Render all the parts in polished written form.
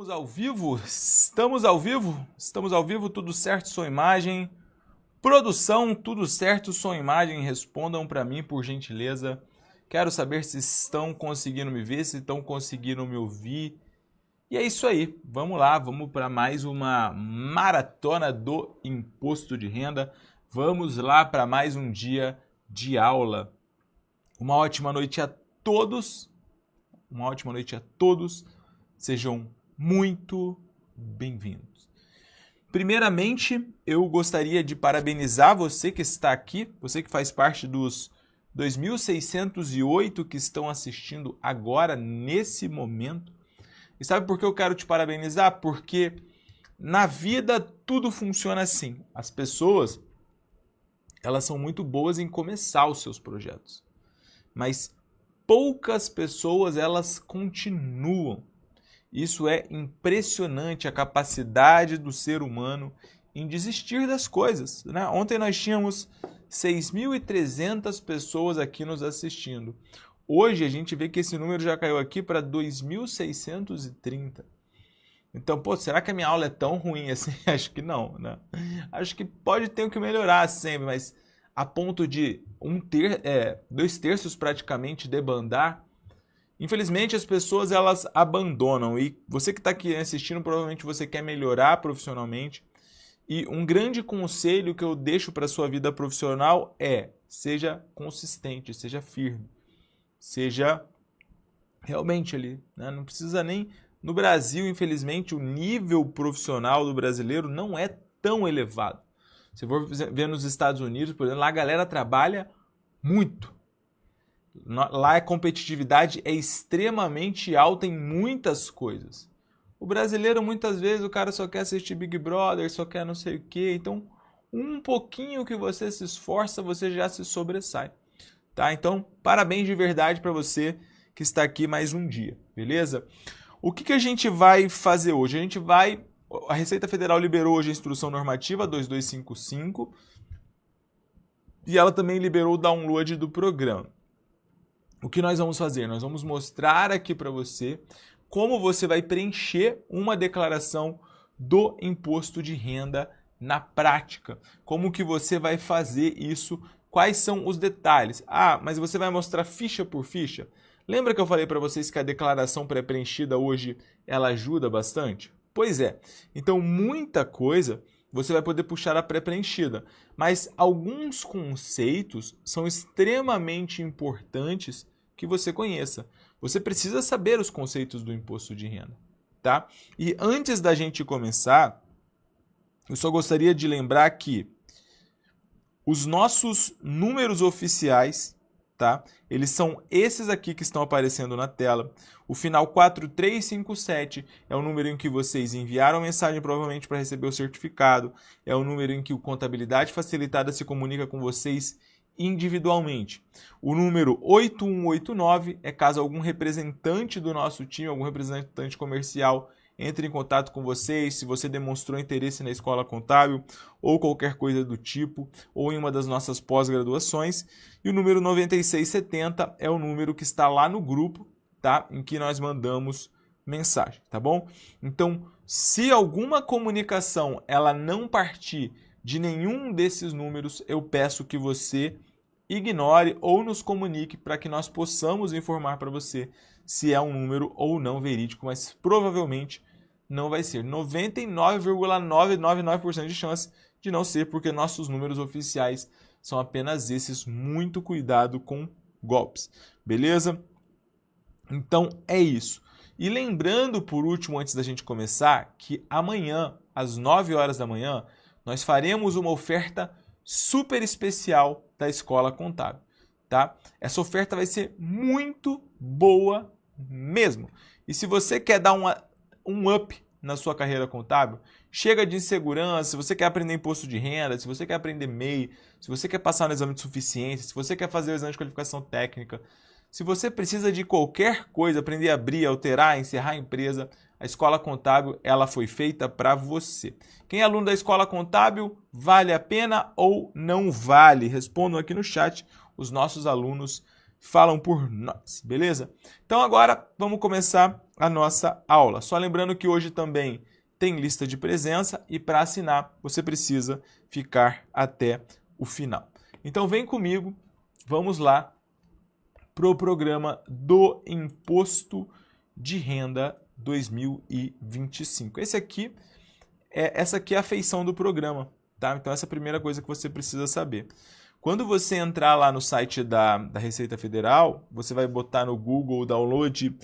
Estamos ao vivo? Estamos ao vivo? Estamos ao vivo, tudo certo, som e imagem. Produção, tudo certo, som e imagem. Respondam para mim, por gentileza. Quero saber se estão conseguindo me ver, se estão conseguindo me ouvir. E é isso aí, vamos lá, vamos para mais uma maratona do imposto de renda. Vamos lá para mais um dia de aula. Uma ótima noite a todos. Uma ótima noite a todos. Sejam muito bem-vindos. Primeiramente, eu gostaria de parabenizar você que está aqui, você que faz parte dos 2.608 que estão assistindo agora, nesse momento. E sabe por que eu quero te parabenizar? Porque na vida tudo funciona assim. As pessoas, elas são muito boas em começar os seus projetos. Mas poucas pessoas, elas continuam. Isso é impressionante, a capacidade do ser humano em desistir das coisas, né? Ontem nós tínhamos 6.300 pessoas aqui nos assistindo. Hoje a gente vê que esse número já caiu aqui para 2.630. Então, pô, será que a minha aula é tão ruim assim? Acho que não, né? Acho que pode ter o que melhorar sempre, mas a ponto de 2/3 praticamente debandar, infelizmente as pessoas elas abandonam. E você que está aqui assistindo, provavelmente você quer melhorar profissionalmente. E um grande conselho que eu deixo para a sua vida profissional é: seja consistente, seja firme. Seja realmente ali, né? Não precisa nem... No Brasil, infelizmente, o nível profissional do brasileiro não é tão elevado. Se for ver nos Estados Unidos, por exemplo, lá a galera trabalha muito. Lá a competitividade é extremamente alta em muitas coisas. O brasileiro, muitas vezes, o cara só quer assistir Big Brother, só quer não sei o quê. Então, um pouquinho que você se esforça, você já se sobressai. Tá? Então, parabéns de verdade para você que está aqui mais um dia, beleza? O que a gente vai fazer hoje? A Receita Federal liberou hoje a Instrução Normativa 2255 e ela também liberou o download do programa. O que nós vamos fazer? Nós vamos mostrar aqui para você como você vai preencher uma declaração do imposto de renda na prática. Como que você vai fazer isso? Quais são os detalhes? Ah, mas você vai mostrar ficha por ficha? Lembra que eu falei para vocês que a declaração pré-preenchida hoje ela ajuda bastante? Pois é. Então, muita coisa você vai poder puxar a pré-preenchida. Mas alguns conceitos são extremamente importantes que você conheça. Você precisa saber os conceitos do imposto de renda, tá? E antes da gente começar, eu só gostaria de lembrar que os nossos números oficiais, tá? Eles são esses aqui que estão aparecendo na tela. O final 4357 é o número em que vocês enviaram mensagem provavelmente para receber o certificado. É o número em que o Contabilidade Facilitada se comunica com vocês individualmente. O número 8189 é caso algum representante do nosso time, algum representante comercial entre em contato com vocês, se você demonstrou interesse na escola contábil ou qualquer coisa do tipo, ou em uma das nossas pós-graduações. E o número 9670 é o número que está lá no grupo, tá? Em que nós mandamos mensagem, tá bom? Então, se alguma comunicação ela não partir de nenhum desses números, eu peço que você ignore ou nos comunique para que nós possamos informar para você se é um número ou não verídico, mas provavelmente não vai ser. 99,999% de chance de não ser, porque nossos números oficiais são apenas esses. Muito cuidado com golpes, beleza? Então é isso. E lembrando, por último, antes da gente começar, que amanhã, às 9 horas da manhã, nós faremos uma oferta super especial da Escola Contábil, tá? Essa oferta vai ser muito boa mesmo. E se você quer dar um up na sua carreira contábil, chega de insegurança, se você quer aprender imposto de renda, se você quer aprender MEI, se você quer passar no exame de suficiência, se você quer fazer o exame de qualificação técnica, se você precisa de qualquer coisa, aprender a abrir, alterar, encerrar a empresa, a Escola Contábil ela foi feita para você. Quem é aluno da Escola Contábil, vale a pena ou não vale? Respondam aqui no chat os nossos alunos falam por nós, beleza? Então agora vamos começar a nossa aula. Só lembrando que hoje também tem lista de presença e para assinar você precisa ficar até o final. Então vem comigo, vamos lá para o programa do Imposto de Renda 2025. Essa aqui é a feição do programa, tá? Então essa é a primeira coisa que você precisa saber. Quando você entrar lá no site da Receita Federal, você vai botar no Google o download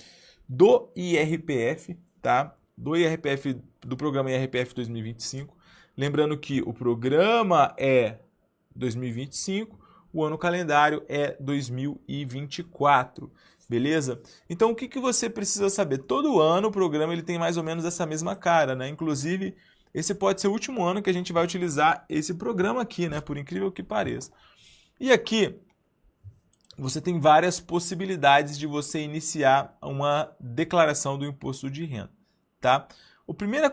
do IRPF, tá? Do IRPF, do programa IRPF 2025. Lembrando que o programa é 2025, o ano calendário é 2024, beleza? Então o que você precisa saber? Todo ano o programa ele tem mais ou menos essa mesma cara, né? Inclusive, esse pode ser o último ano que a gente vai utilizar esse programa aqui, né? Por incrível que pareça. E aqui você tem várias possibilidades de você iniciar uma declaração do imposto de renda, tá?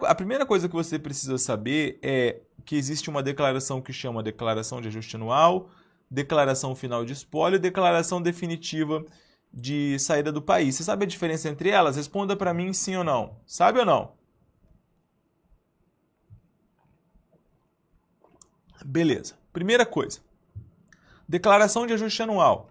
A primeira coisa que você precisa saber é que existe uma declaração que chama declaração de ajuste anual, declaração final de espólio e declaração definitiva de saída do país. Você sabe a diferença entre elas? Responda para mim sim ou não. Sabe ou não? Beleza. Primeira coisa. Declaração de ajuste anual.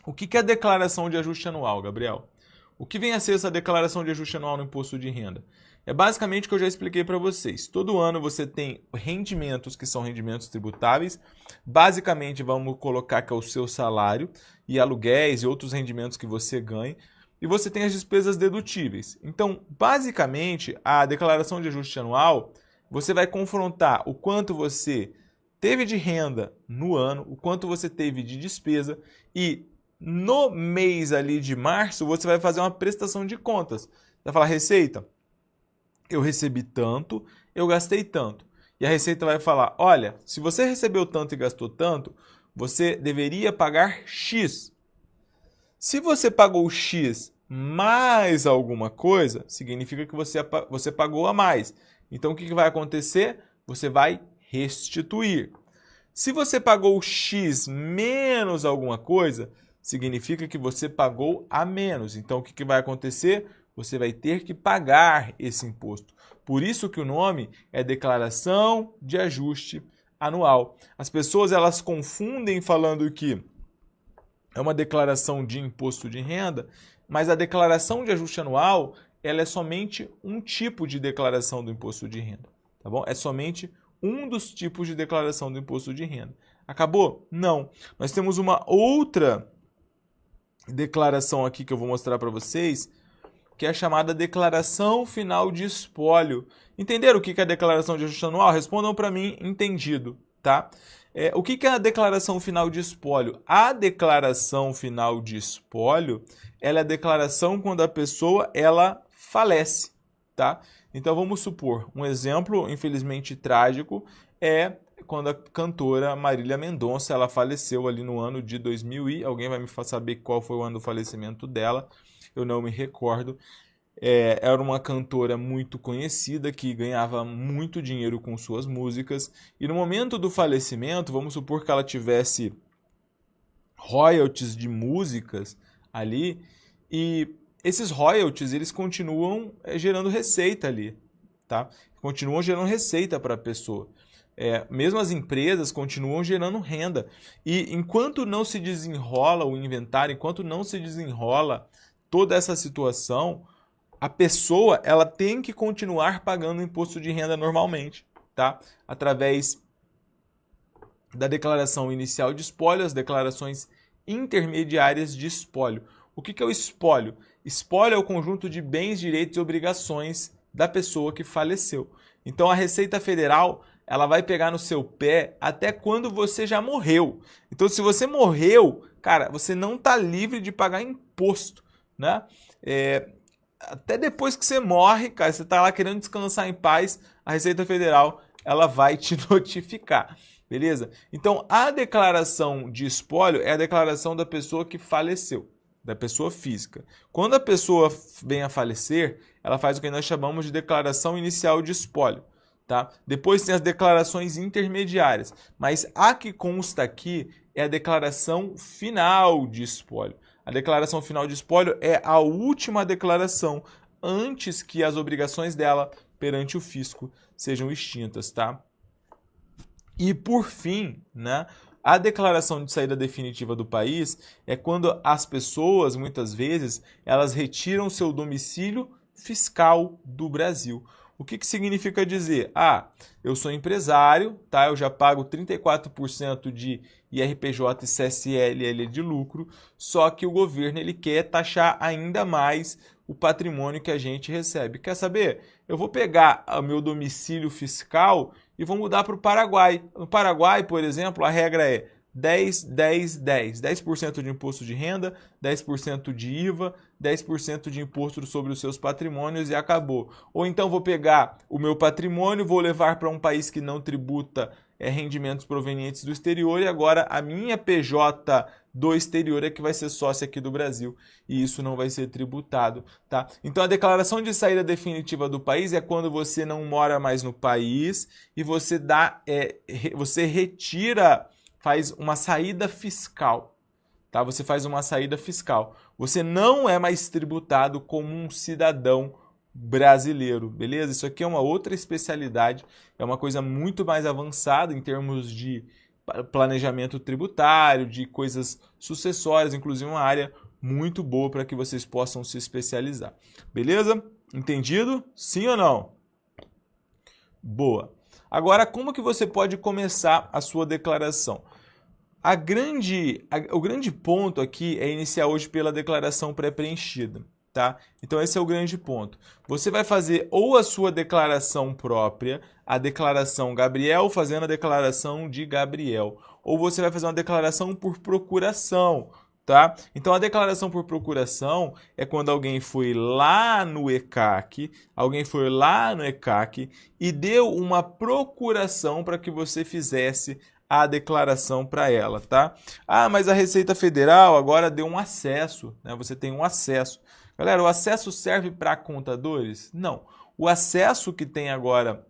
O que é declaração de ajuste anual, Gabriel? O que vem a ser essa declaração de ajuste anual no imposto de renda? É basicamente o que eu já expliquei para vocês. Todo ano você tem rendimentos que são rendimentos tributáveis. Basicamente, vamos colocar que é o seu salário e aluguéis e outros rendimentos que você ganha. E você tem as despesas dedutíveis. Então, basicamente, a declaração de ajuste anual, você vai confrontar o quanto você teve de renda no ano, o quanto você teve de despesa e no mês ali de março você vai fazer uma prestação de contas. Você vai falar, Receita, eu recebi tanto, eu gastei tanto. E a Receita vai falar, olha, se você recebeu tanto e gastou tanto, você deveria pagar X. Se você pagou X mais alguma coisa, significa que você pagou a mais. Então o que vai acontecer? Você vai restituir. Se você pagou X menos alguma coisa, significa que você pagou a menos. Então, o que vai acontecer? Você vai ter que pagar esse imposto. Por isso que o nome é Declaração de Ajuste Anual. As pessoas elas confundem falando que é uma declaração de imposto de renda, mas a declaração de ajuste anual ela é somente um tipo de declaração do imposto de renda. Tá bom? É somente um dos tipos de declaração do imposto de renda. Acabou? Não. Nós temos uma outra declaração aqui que eu vou mostrar para vocês, que é a chamada declaração final de espólio. Entenderam o que é a declaração de ajuste anual? Respondam para mim, entendido, tá? O que é a declaração final de espólio? A declaração final de espólio, ela é a declaração quando a pessoa ela falece, tá? Então vamos supor, um exemplo infelizmente trágico é quando a cantora Marília Mendonça ela faleceu ali no ano de 2000 e alguém vai me saber qual foi o ano do falecimento dela, eu não me recordo. Era uma cantora muito conhecida que ganhava muito dinheiro com suas músicas e no momento do falecimento, vamos supor que ela tivesse royalties de músicas ali e esses royalties eles continuam gerando receita ali, tá? Continuam gerando receita para a pessoa. Mesmo as empresas continuam gerando renda. E enquanto não se desenrola o inventário, enquanto não se desenrola toda essa situação, a pessoa ela tem que continuar pagando o imposto de renda normalmente, tá? Através da declaração inicial de espólio, as declarações intermediárias de espólio. O que é o espólio? Espólio é o conjunto de bens, direitos e obrigações da pessoa que faleceu. Então a Receita Federal ela vai pegar no seu pé até quando você já morreu. Então se você morreu, cara, você não está livre de pagar imposto, né? Até depois que você morre, cara, você está lá querendo descansar em paz, a Receita Federal ela vai te notificar, beleza? Então a declaração de espólio é a declaração da pessoa que faleceu, da pessoa física. Quando a pessoa vem a falecer, ela faz o que nós chamamos de declaração inicial de espólio. tá? Depois tem as declarações intermediárias, mas a que consta aqui é a declaração final de espólio. A declaração final de espólio é a última declaração antes que as obrigações dela perante o fisco sejam extintas, tá? E por fim, né, a declaração de saída definitiva do país é quando as pessoas, muitas vezes, elas retiram seu domicílio fiscal do Brasil. O que significa dizer? Ah, eu sou empresário, tá? Eu já pago 34% de IRPJ e CSLL de lucro, só que o governo ele quer taxar ainda mais o patrimônio que a gente recebe. Quer saber? Eu vou pegar o meu domicílio fiscal e vou mudar para o Paraguai. No Paraguai, por exemplo, a regra é 10, 10, 10. 10% de imposto de renda, 10% de IVA, 10% de imposto sobre os seus patrimônios e acabou. Ou então vou pegar o meu patrimônio, vou levar para um país que não tributa rendimentos provenientes do exterior e agora a minha PJ do exterior é que vai ser sócia aqui do Brasil e isso não vai ser tributado, tá? Então a declaração de saída definitiva do país é quando você não mora mais no país e você você retira, faz uma saída fiscal, tá? Você faz uma saída fiscal. Você não é mais tributado como um cidadão brasileiro, beleza? Isso aqui é uma outra especialidade, é uma coisa muito mais avançada em termos de planejamento tributário, de coisas sucessórias, inclusive uma área muito boa para que vocês possam se especializar. Beleza? Entendido? Sim ou não? Boa. Agora, como que você pode começar a sua declaração? O grande ponto aqui é iniciar hoje pela declaração pré-preenchida, tá? Então esse é o grande ponto. Você vai fazer ou a sua declaração própria, a declaração Gabriel fazendo a declaração de Gabriel, ou você vai fazer uma declaração por procuração, tá? Então a declaração por procuração é quando alguém foi lá no ECAC, e deu uma procuração para que você fizesse a declaração para ela, tá? Ah, mas a Receita Federal agora deu um acesso, né? Você tem um acesso. Galera, o acesso serve para contadores? Não. O acesso que tem agora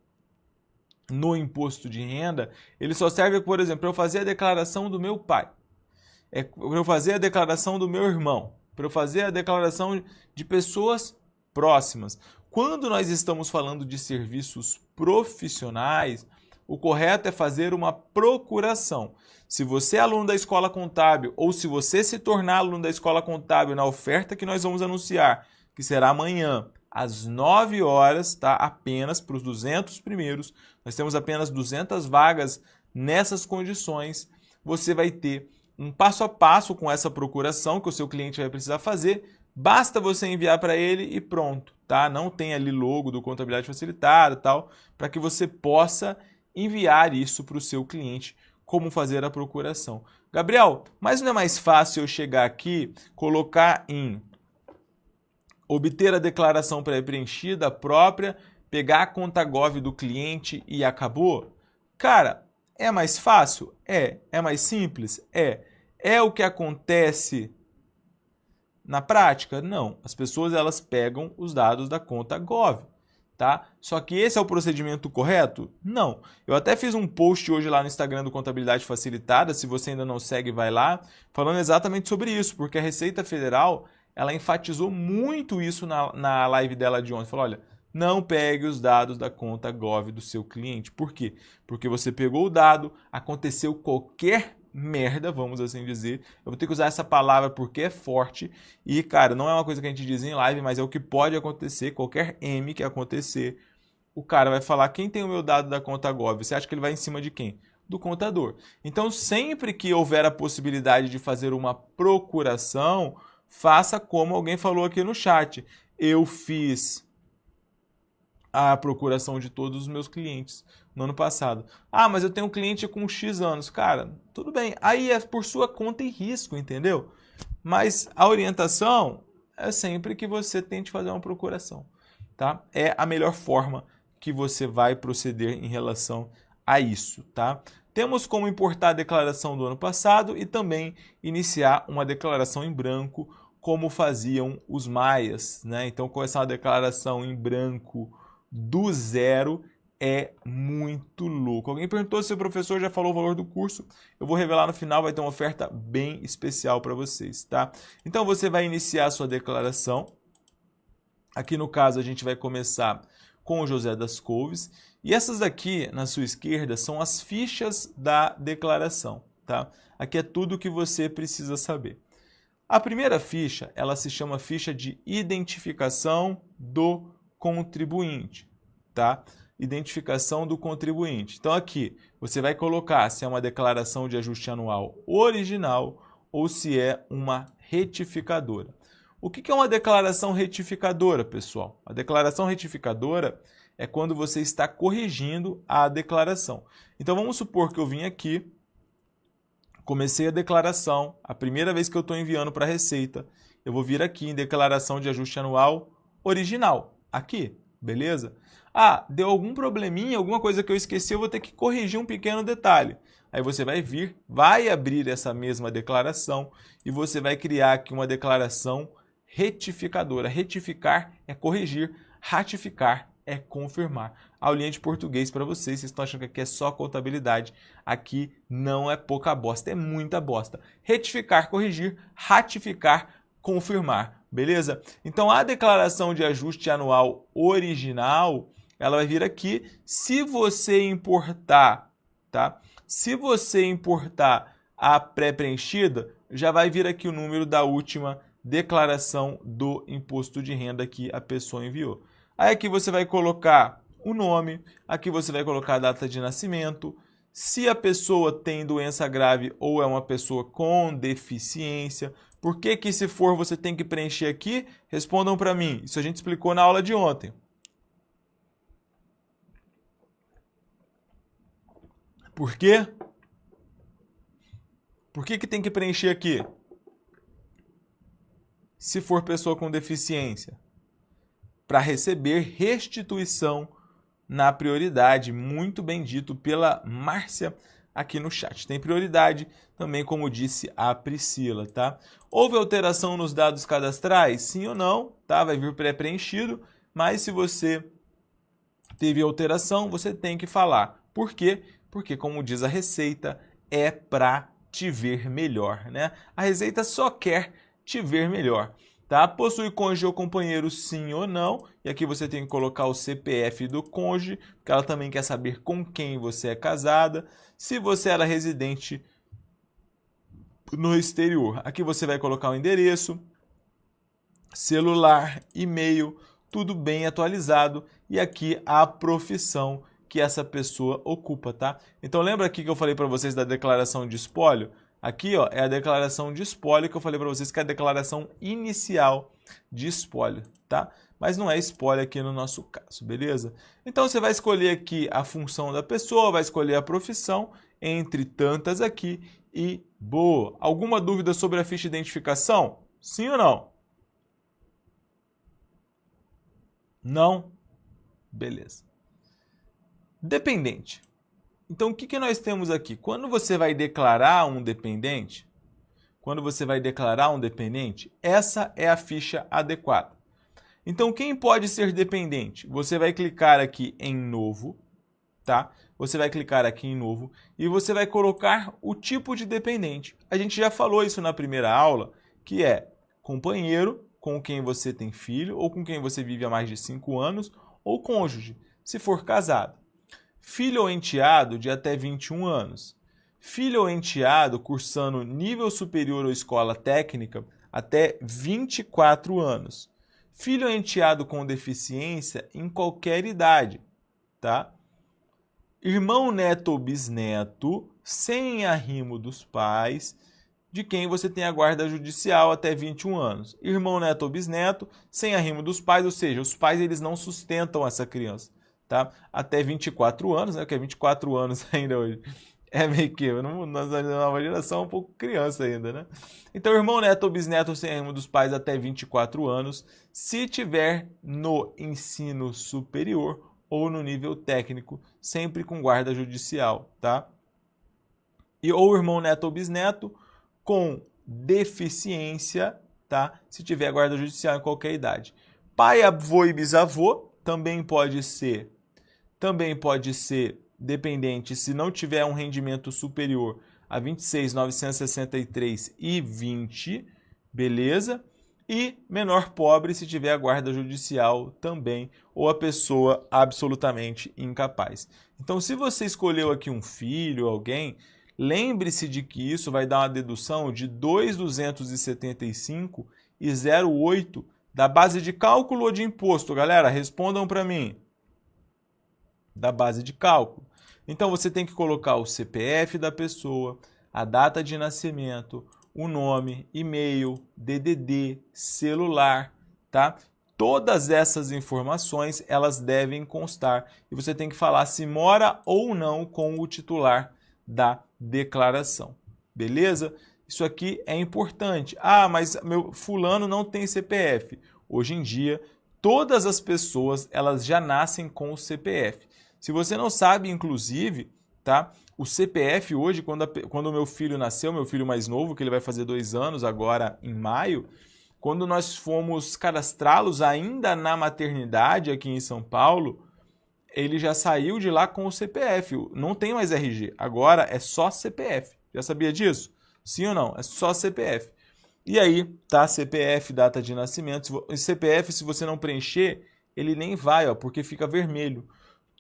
no imposto de renda, ele só serve, por exemplo, para eu fazer a declaração do meu pai, para eu fazer a declaração do meu irmão, para eu fazer a declaração de pessoas próximas. Quando nós estamos falando de serviços profissionais, o correto é fazer uma procuração. Se você é aluno da Escola Contábil ou se você se tornar aluno da Escola Contábil na oferta que nós vamos anunciar, que será amanhã às 9 horas, tá? Apenas para os 200 primeiros, nós temos apenas 200 vagas nessas condições, você vai ter um passo a passo com essa procuração que o seu cliente vai precisar fazer, basta você enviar para ele e pronto, tá? Não tem ali logo do Contabilidade Facilitada e tal, para que você possa enviar isso para o seu cliente, como fazer a procuração. Gabriel, mas não é mais fácil eu chegar aqui, colocar em obter a declaração pré-preenchida própria, pegar a conta Gov do cliente e acabou? Cara, é mais fácil? É mais simples? É o que acontece na prática? Não. As pessoas elas pegam os dados da conta Gov. Tá? Só que esse é o procedimento correto? Não. Eu até fiz um post hoje lá no Instagram do Contabilidade Facilitada, se você ainda não segue, vai lá, falando exatamente sobre isso, porque a Receita Federal, ela enfatizou muito isso na live dela de ontem. Falou, olha, não pegue os dados da conta Gov do seu cliente. Por quê? Porque você pegou o dado, aconteceu qualquer merda, vamos assim dizer. Eu vou ter que usar essa palavra porque é forte e, cara, não é uma coisa que a gente diz em live, mas é o que pode acontecer, qualquer M que acontecer, o cara vai falar, quem tem o meu dado da conta Gov? Você acha que ele vai em cima de quem? Do contador. Então, sempre que houver a possibilidade de fazer uma procuração, faça como alguém falou aqui no chat. Eu fiz a procuração de todos os meus clientes no ano passado. Ah, mas eu tenho um cliente com X anos. Cara, tudo bem. Aí é por sua conta e risco, entendeu? Mas a orientação é sempre que você tente fazer uma procuração, tá? É a melhor forma que você vai proceder em relação a isso, tá? Temos como importar a declaração do ano passado e também iniciar uma declaração em branco, como faziam os maias, né? Então, começar uma declaração em branco do zero é muito louco. Alguém perguntou se o professor já falou o valor do curso. Eu vou revelar no final, vai ter uma oferta bem especial para vocês, tá? Então você vai iniciar a sua declaração. Aqui no caso a gente vai começar com o José das Couves. E essas aqui na sua esquerda são as fichas da declaração, tá? Aqui é tudo o que você precisa saber. A primeira ficha, ela se chama ficha de identificação do contribuinte, tá? Identificação do contribuinte. Então aqui você vai colocar se é uma declaração de ajuste anual original ou se é uma retificadora. O que é uma declaração retificadora, pessoal? A declaração retificadora é quando você está corrigindo a declaração. Então vamos supor que eu vim aqui, comecei a declaração, a primeira vez que eu estou enviando para a Receita, eu vou vir aqui em declaração de ajuste anual original, aqui, beleza? Ah, deu algum probleminha, alguma coisa que eu esqueci, eu vou ter que corrigir um pequeno detalhe. Aí você vai vir, vai abrir essa mesma declaração e você vai criar aqui uma declaração retificadora. Retificar é corrigir, ratificar é confirmar. Aulinha de português para vocês, vocês estão achando que aqui é só contabilidade. Aqui não é pouca bosta, é muita bosta. Retificar, corrigir, ratificar, confirmar. Beleza? Então a declaração de ajuste anual original, ela vai vir aqui. Se você importar, tá? Se você importar a pré-preenchida, já vai vir aqui o número da última declaração do imposto de renda que a pessoa enviou. Aí aqui você vai colocar o nome, aqui você vai colocar a data de nascimento, se a pessoa tem doença grave ou é uma pessoa com deficiência. Por que se for você tem que preencher aqui? Respondam para mim. Isso a gente explicou na aula de ontem. Por quê? Por que tem que preencher aqui? Se for pessoa com deficiência. Para receber restituição na prioridade. Muito bem dito pela Márcia aqui no chat. Tem prioridade também, como disse a Priscila, tá? Houve alteração nos dados cadastrais? Sim ou não, tá? Vai vir pré-preenchido, mas se você teve alteração, você tem que falar. Por quê? Porque, como diz a Receita, é para te ver melhor, né? A Receita só quer te ver melhor, tá? Possui cônjuge ou companheiro, sim ou não. E aqui você tem que colocar o CPF do cônjuge, porque ela também quer saber com quem você é casada. Se você era residente no exterior, aqui você vai colocar o endereço, celular, e-mail, tudo bem atualizado. E aqui a profissão que essa pessoa ocupa, tá? Então lembra aqui que eu falei para vocês da declaração de espólio? Aqui, ó, é a declaração de espólio que eu falei para vocês que é a declaração inicial de espólio, tá? Mas não é espólio aqui no nosso caso, beleza? Então você vai escolher aqui a função da pessoa, vai escolher a profissão, entre tantas aqui e boa. Alguma dúvida sobre a ficha de identificação? Sim ou não? Não? Beleza. Dependente. Então, o que nós temos aqui? Quando você vai declarar um dependente, essa é a ficha adequada. Então, quem pode ser dependente? Você vai clicar aqui em novo, tá? Você vai clicar aqui em novo e você vai colocar o tipo de dependente. A gente já falou isso na primeira aula, que é companheiro com quem você tem filho ou com quem você vive há mais de 5 anos ou cônjuge, se for casado. Filho ou enteado de até 21 anos. Filho ou enteado cursando nível superior ou escola técnica até 24 anos. Filho ou enteado com deficiência em qualquer idade, tá? Irmão, neto ou bisneto sem arrimo dos pais de quem você tem a guarda judicial até 21 anos. Irmão, neto ou bisneto sem arrimo dos pais, ou seja, os pais eles não sustentam essa criança. Tá? Até 24 anos, né? Porque é 24 anos ainda hoje. É meio que, na nova geração, um pouco criança ainda, né? Então, irmão, neto ou bisneto sem arrimo dos pais até 24 anos, se tiver no ensino superior ou no nível técnico, sempre com guarda judicial, tá? E ou irmão, neto ou bisneto com deficiência, tá? Se tiver guarda judicial em qualquer idade. Pai, avô e bisavô também pode ser também pode ser dependente se não tiver um rendimento superior a 26.963,20, beleza? E menor pobre se tiver a guarda judicial também, ou a pessoa absolutamente incapaz. Então, se você escolheu aqui um filho, alguém, lembre-se de que isso vai dar uma dedução de 2.275,08 da base de cálculo ou de imposto. Galera, respondam para mim. Da base de cálculo. Então, você tem que colocar o CPF da pessoa, a data de nascimento, o nome, e-mail, DDD, celular, tá? Todas essas informações, elas devem constar e você tem que falar se mora ou não com o titular da declaração, beleza? Isso aqui é importante. Ah, mas meu fulano não tem CPF. Hoje em dia, todas as pessoas, elas já nascem com o CPF. Se você não sabe, inclusive, tá? O CPF hoje, quando o meu filho nasceu, meu filho mais novo, que ele vai fazer 2 anos agora em maio, quando nós fomos cadastrá-los ainda na maternidade aqui em São Paulo, ele já saiu de lá com o CPF. Não tem mais RG, agora é só CPF. Já sabia disso? Sim ou não? É só CPF. E aí, tá? CPF, data de nascimento. CPF, se você não preencher, ele nem vai, ó, porque fica vermelho.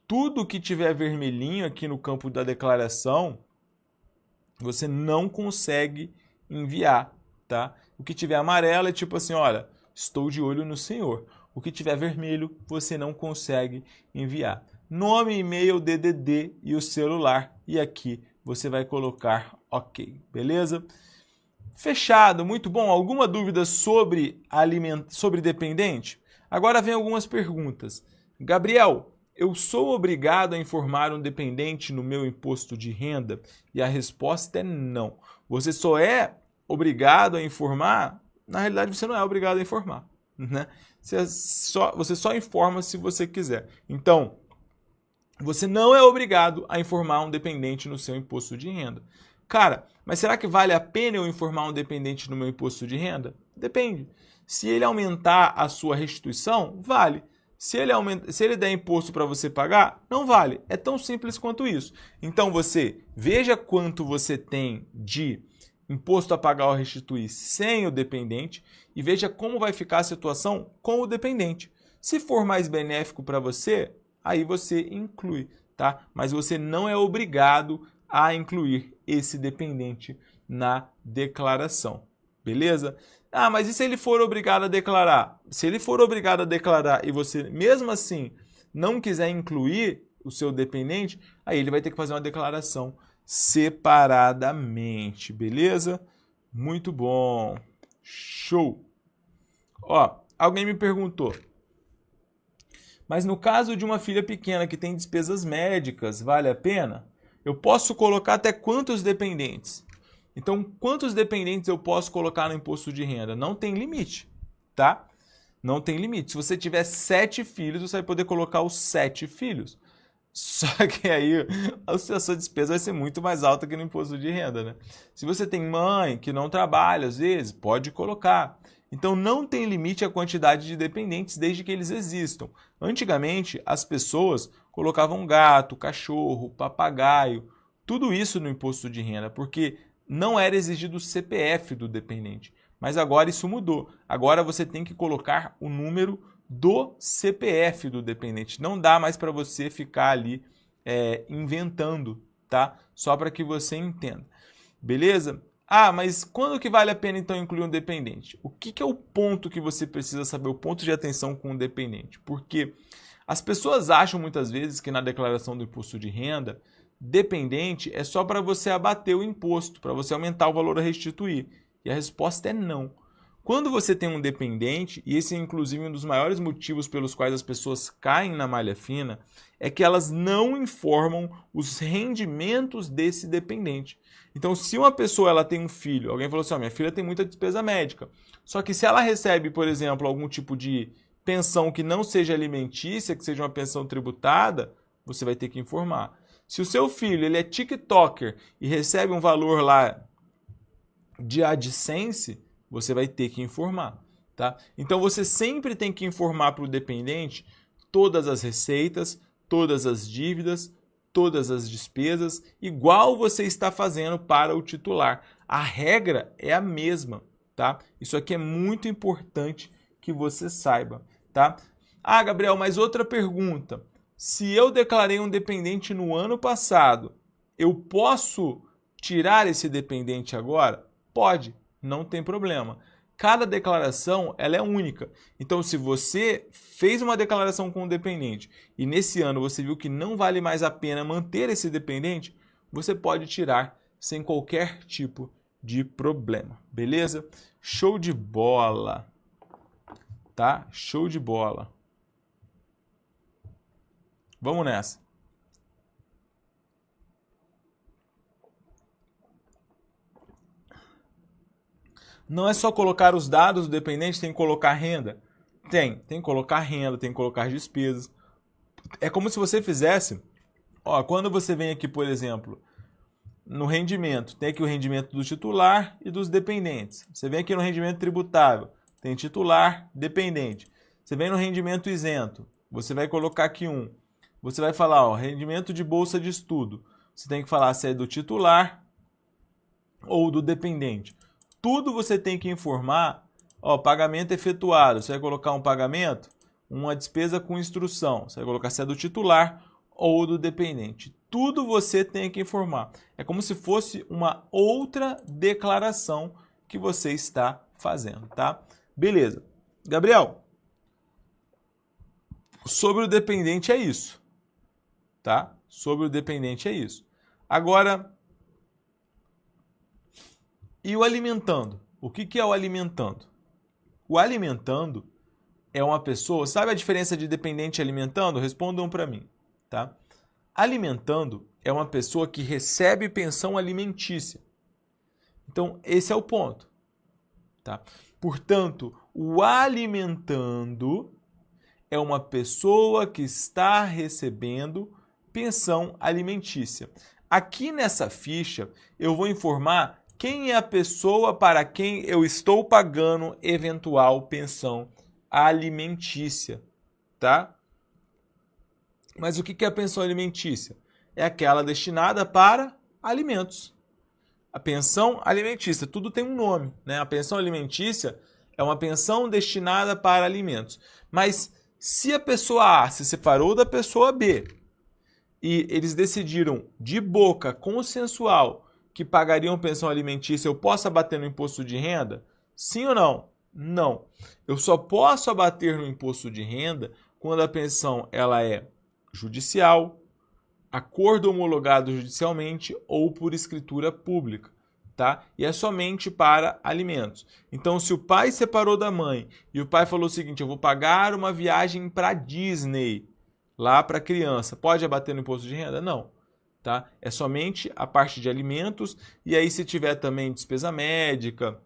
Tudo que tiver vermelhinho aqui no campo da declaração, você não consegue enviar, tá? O que tiver amarelo é tipo assim, olha, estou de olho no senhor. O que tiver vermelho, você não consegue enviar. Nome, e-mail, DDD e o celular. E aqui você vai colocar OK, beleza? Fechado, muito bom. Alguma dúvida sobre dependente? Agora vem algumas perguntas. Gabriel, eu sou obrigado a informar um dependente no meu imposto de renda? E a resposta é não. Você só é obrigado a informar? Na realidade, você não é obrigado a informar, né? Você só informa se você quiser. Então, você não é obrigado a informar um dependente no seu imposto de renda. Cara, mas será que vale a pena eu informar um dependente no meu imposto de renda? Depende. Se ele aumentar a sua restituição, vale. Se ele der imposto para você pagar, não vale. É tão simples quanto isso. Então você veja quanto você tem de imposto a pagar ou restituir sem o dependente e veja como vai ficar a situação com o dependente. Se for mais benéfico para você, aí você inclui, tá? Mas você não é obrigado a incluir esse dependente na declaração, beleza? Ah, mas e se ele for obrigado a declarar? Se ele for obrigado a declarar e você, mesmo assim, não quiser incluir o seu dependente, aí ele vai ter que fazer uma declaração separadamente, beleza? Muito bom. Show. Ó, alguém me perguntou, mas no caso de uma filha pequena que tem despesas médicas, vale a pena? Eu posso colocar até quantos dependentes? Então, quantos dependentes eu posso colocar no imposto de renda? Não tem limite, tá? Não tem limite. Se você tiver 7 filhos, você vai poder colocar os 7 filhos. Só que aí a sua despesa vai ser muito mais alta que no imposto de renda, né? Se você tem mãe que não trabalha, às vezes, pode colocar. Então, não tem limite a quantidade de dependentes desde que eles existam. Antigamente, as pessoas colocavam gato, cachorro, papagaio, tudo isso no imposto de renda, porque não era exigido o CPF do dependente. Mas agora isso mudou. Agora você tem que colocar o número do CPF do dependente. Não dá mais para você ficar ali inventando, tá? Só para que você entenda. Beleza? Ah, mas quando que vale a pena então incluir um dependente? O que é o ponto que você precisa saber, o ponto de atenção com o dependente? Porque as pessoas acham muitas vezes que na declaração do imposto de renda, dependente é só para você abater o imposto, para você aumentar o valor a restituir. E a resposta é não. Quando você tem um dependente, e esse é inclusive um dos maiores motivos pelos quais as pessoas caem na malha fina, é que elas não informam os rendimentos desse dependente. Então, se uma pessoa ela tem um filho, alguém falou assim, minha filha tem muita despesa médica, só que se ela recebe, por exemplo, algum tipo de pensão que não seja alimentícia, que seja uma pensão tributada, você vai ter que informar. Se o seu filho ele é TikToker e recebe um valor lá de AdSense, você vai ter que informar, tá? Então você sempre tem que informar para o dependente todas as receitas, todas as dívidas, todas as despesas, igual você está fazendo para o titular. A regra é a mesma, tá? Isso aqui é muito importante que você saiba, tá? Ah, Gabriel, mas outra pergunta. Se eu declarei um dependente no ano passado, eu posso tirar esse dependente agora? Pode, não tem problema. Cada declaração ela é única. Então, se você fez uma declaração com um dependente e nesse ano você viu que não vale mais a pena manter esse dependente, você pode tirar sem qualquer tipo de problema, beleza? Show de bola, tá? Show de bola. Vamos nessa. Não é só colocar os dados do dependente, tem que colocar renda? Tem que colocar renda, tem que colocar despesas. É como se você fizesse, ó, quando você vem aqui, por exemplo, no rendimento, tem aqui o rendimento do titular e dos dependentes. Você vem aqui no rendimento tributável, tem titular, dependente. Você vem no rendimento isento, você vai colocar aqui um. Você vai falar, ó, rendimento de bolsa de estudo. Você tem que falar se é do titular ou do dependente. Tudo você tem que informar, ó, pagamento efetuado. Você vai colocar um pagamento, uma despesa com instrução. Você vai colocar se é do titular ou do dependente. Tudo você tem que informar. É como se fosse uma outra declaração que você está fazendo, tá? Beleza. Gabriel, sobre o dependente é isso, tá? Sobre o dependente é isso. Agora, e o alimentando? O que é o alimentando? O alimentando é uma pessoa... Sabe a diferença de dependente e alimentando? Respondam para mim, tá? Alimentando é uma pessoa que recebe pensão alimentícia. Então, esse é o ponto, tá? Portanto, o alimentando é uma pessoa que está recebendo pensão alimentícia. Aqui nessa ficha, eu vou informar quem é a pessoa para quem eu estou pagando eventual pensão alimentícia, tá? Mas o que é a pensão alimentícia? É aquela destinada para alimentos. A pensão alimentícia, tudo tem um nome, né? A pensão alimentícia é uma pensão destinada para alimentos. Mas se a pessoa A se separou da pessoa B e eles decidiram de boca consensual que pagariam pensão alimentícia, eu posso abater no imposto de renda? Sim ou não? Não. Eu só posso abater no imposto de renda quando a pensão ela é judicial, acordo homologado judicialmente ou por escritura pública, tá? E é somente para alimentos. Então, se o pai separou da mãe e o pai falou o seguinte, eu vou pagar uma viagem para Disney, lá para a criança, pode abater no imposto de renda? Não. Tá? É somente a parte de alimentos e aí se tiver também despesa médica,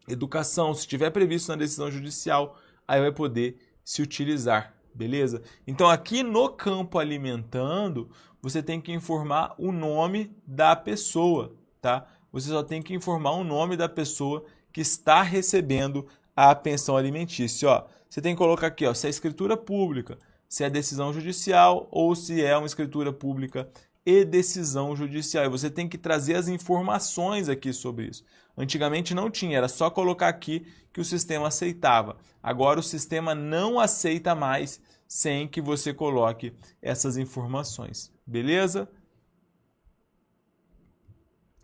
educação, se tiver previsto na decisão judicial, aí vai poder se utilizar, beleza? Então aqui no campo alimentando, você tem que informar o nome da pessoa, tá? Você só tem que informar o nome da pessoa que está recebendo a pensão alimentícia, ó. Você tem que colocar aqui, ó, se é escritura pública, se é decisão judicial ou se é uma escritura pública e decisão judicial. E você tem que trazer as informações aqui sobre isso. Antigamente não tinha, era só colocar aqui que o sistema aceitava. Agora o sistema não aceita mais sem que você coloque essas informações. Beleza?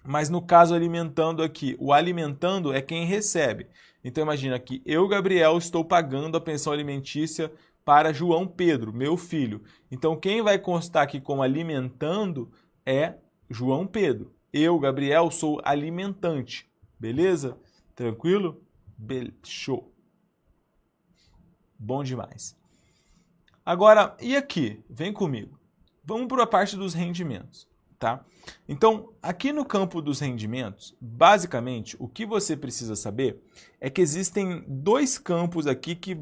Mas no caso alimentando aqui, o alimentando é quem recebe. Então imagina que eu, Gabriel, estou pagando a pensão alimentícia para João Pedro, meu filho. Então, quem vai constar aqui como alimentando é João Pedro. Eu, Gabriel, sou alimentante. Beleza? Tranquilo? Show. Bom demais. Agora, e aqui? Vem comigo. Vamos para a parte dos rendimentos, tá? Então, aqui no campo dos rendimentos, basicamente, o que você precisa saber é que existem dois campos aqui que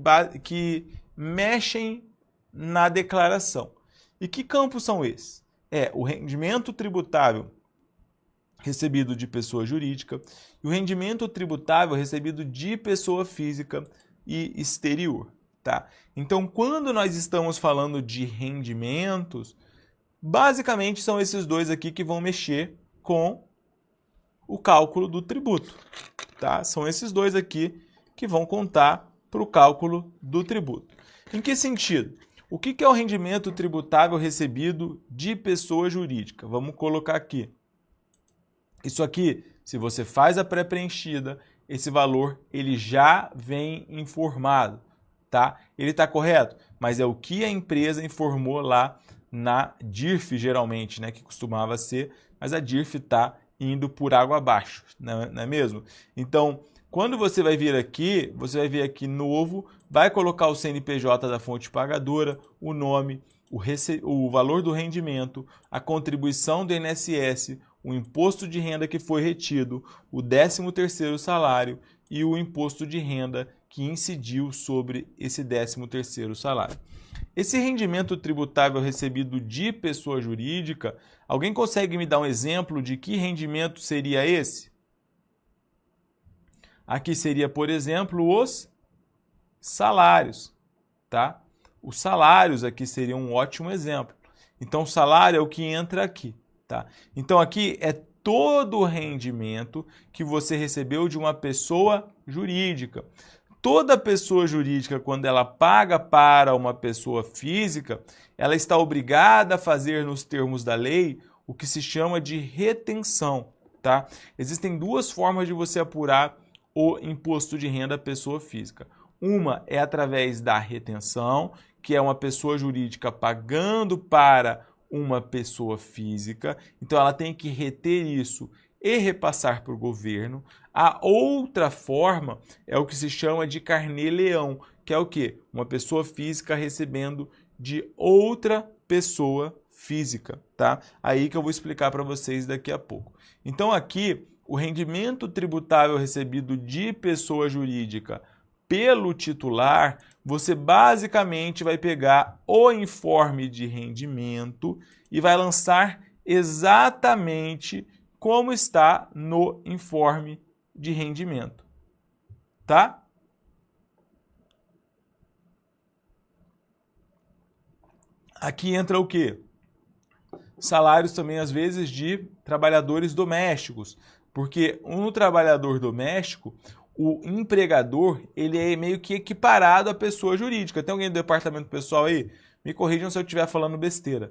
mexem na declaração. E que campos são esses? É o rendimento tributável recebido de pessoa jurídica e o rendimento tributável recebido de pessoa física e exterior, tá? Então, quando nós estamos falando de rendimentos, basicamente são esses dois aqui que vão mexer com o cálculo do tributo, tá? São esses dois aqui que vão contar para o cálculo do tributo. Em que sentido? O que é o rendimento tributável recebido de pessoa jurídica? Vamos colocar aqui. Isso aqui, se você faz a pré-preenchida, esse valor ele já vem informado, tá? Ele está correto, mas é o que a empresa informou lá na DIRF, geralmente, né? Que costumava ser, mas a DIRF está indo por água abaixo, não é mesmo? Então, quando você vai vir aqui novo, vai colocar o CNPJ da fonte pagadora, o nome, o valor do rendimento, a contribuição do INSS, o imposto de renda que foi retido, o 13º salário e o imposto de renda que incidiu sobre esse 13º salário. Esse rendimento tributável recebido de pessoa jurídica, alguém consegue me dar um exemplo de que rendimento seria esse? Aqui seria, por exemplo, os salários, tá? Os salários aqui seriam um ótimo exemplo. Então, o salário é o que entra aqui, tá? Então, aqui é todo o rendimento que você recebeu de uma pessoa jurídica. Toda pessoa jurídica, quando ela paga para uma pessoa física, ela está obrigada a fazer, nos termos da lei, o que se chama de retenção, tá? Existem duas formas de você apurar o imposto de renda à pessoa física. Uma é através da retenção, que é uma pessoa jurídica pagando para uma pessoa física, então ela tem que reter isso e repassar para o governo. A outra forma é o que se chama de carnê-leão, que é o quê? Uma pessoa física recebendo de outra pessoa física, tá? Aí que eu vou explicar para vocês daqui a pouco. Então aqui, o rendimento tributável recebido de pessoa jurídica pelo titular, você basicamente vai pegar o informe de rendimento e vai lançar exatamente como está no informe de rendimento, tá? Aqui entra o quê? Salários também, às vezes, de trabalhadores domésticos, porque um trabalhador doméstico, o empregador, ele é meio que equiparado à pessoa jurídica. Tem alguém do departamento pessoal aí? Me corrijam se eu estiver falando besteira.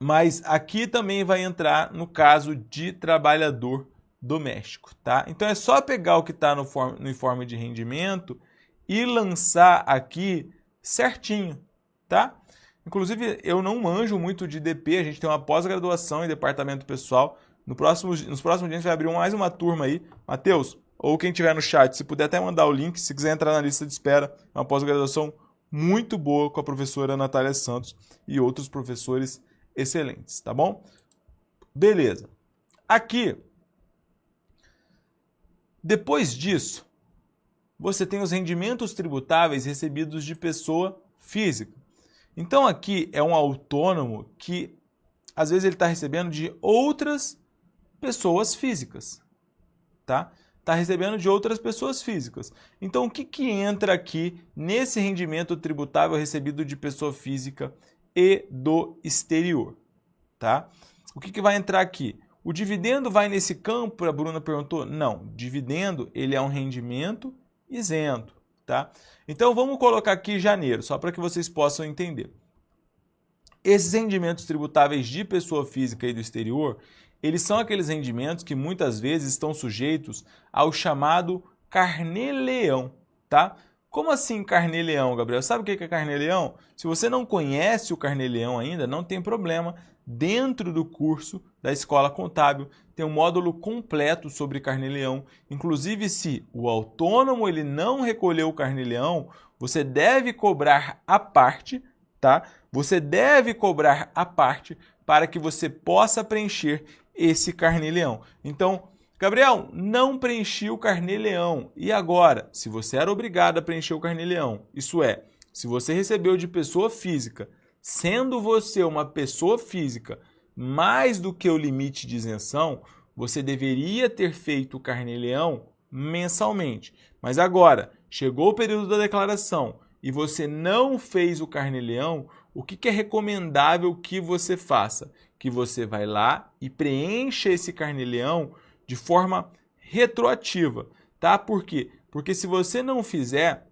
Mas aqui também vai entrar no caso de trabalhador doméstico, tá? Então é só pegar o que está no informe de rendimento e lançar aqui certinho, tá? Inclusive, eu não manjo muito de DP, a gente tem uma pós-graduação em departamento pessoal. Nos próximos dias a gente vai abrir mais uma turma aí. Matheus, ou quem tiver no chat, se puder até mandar o link, se quiser entrar na lista de espera, é uma pós-graduação muito boa com a professora Natália Santos e outros professores excelentes, tá bom? Beleza. Aqui, depois disso, você tem os rendimentos tributáveis recebidos de pessoa física. Então aqui é um autônomo que às vezes ele está recebendo de outras pessoas físicas, tá? Está recebendo de outras pessoas físicas. Então o que entra aqui nesse rendimento tributável recebido de pessoa física e do exterior, tá? O que vai entrar aqui? O dividendo vai nesse campo? A Bruna perguntou. Não, dividendo ele é um rendimento isento, tá? Então vamos colocar aqui janeiro, só para que vocês possam entender. Esses rendimentos tributáveis de pessoa física e do exterior, eles são aqueles rendimentos que muitas vezes estão sujeitos ao chamado carnê-leão, tá? Como assim carnê-leão, Gabriel? Sabe o que é carnê-leão? Se você não conhece o carnê-leão ainda, não tem problema. Dentro do curso da Escola Contábil tem um módulo completo sobre carnê-leão. Inclusive, se o autônomo ele não recolheu o carnê-leão, você deve cobrar à parte, tá? Você deve cobrar à parte para que você possa preencher esse carnê-leão. Então, Gabriel, não preenchi o carnê-leão. E agora? Se você era obrigado a preencher o carnê-leão, isso é, se você recebeu de pessoa física, sendo você uma pessoa física mais do que o limite de isenção, você deveria ter feito o carnê-leão mensalmente. Mas agora, chegou o período da declaração e você não fez o carnê-leão, o que é recomendável que você faça? Que você vai lá e preencha esse carnê-leão de forma retroativa, tá? Por quê? Porque se você não fizer,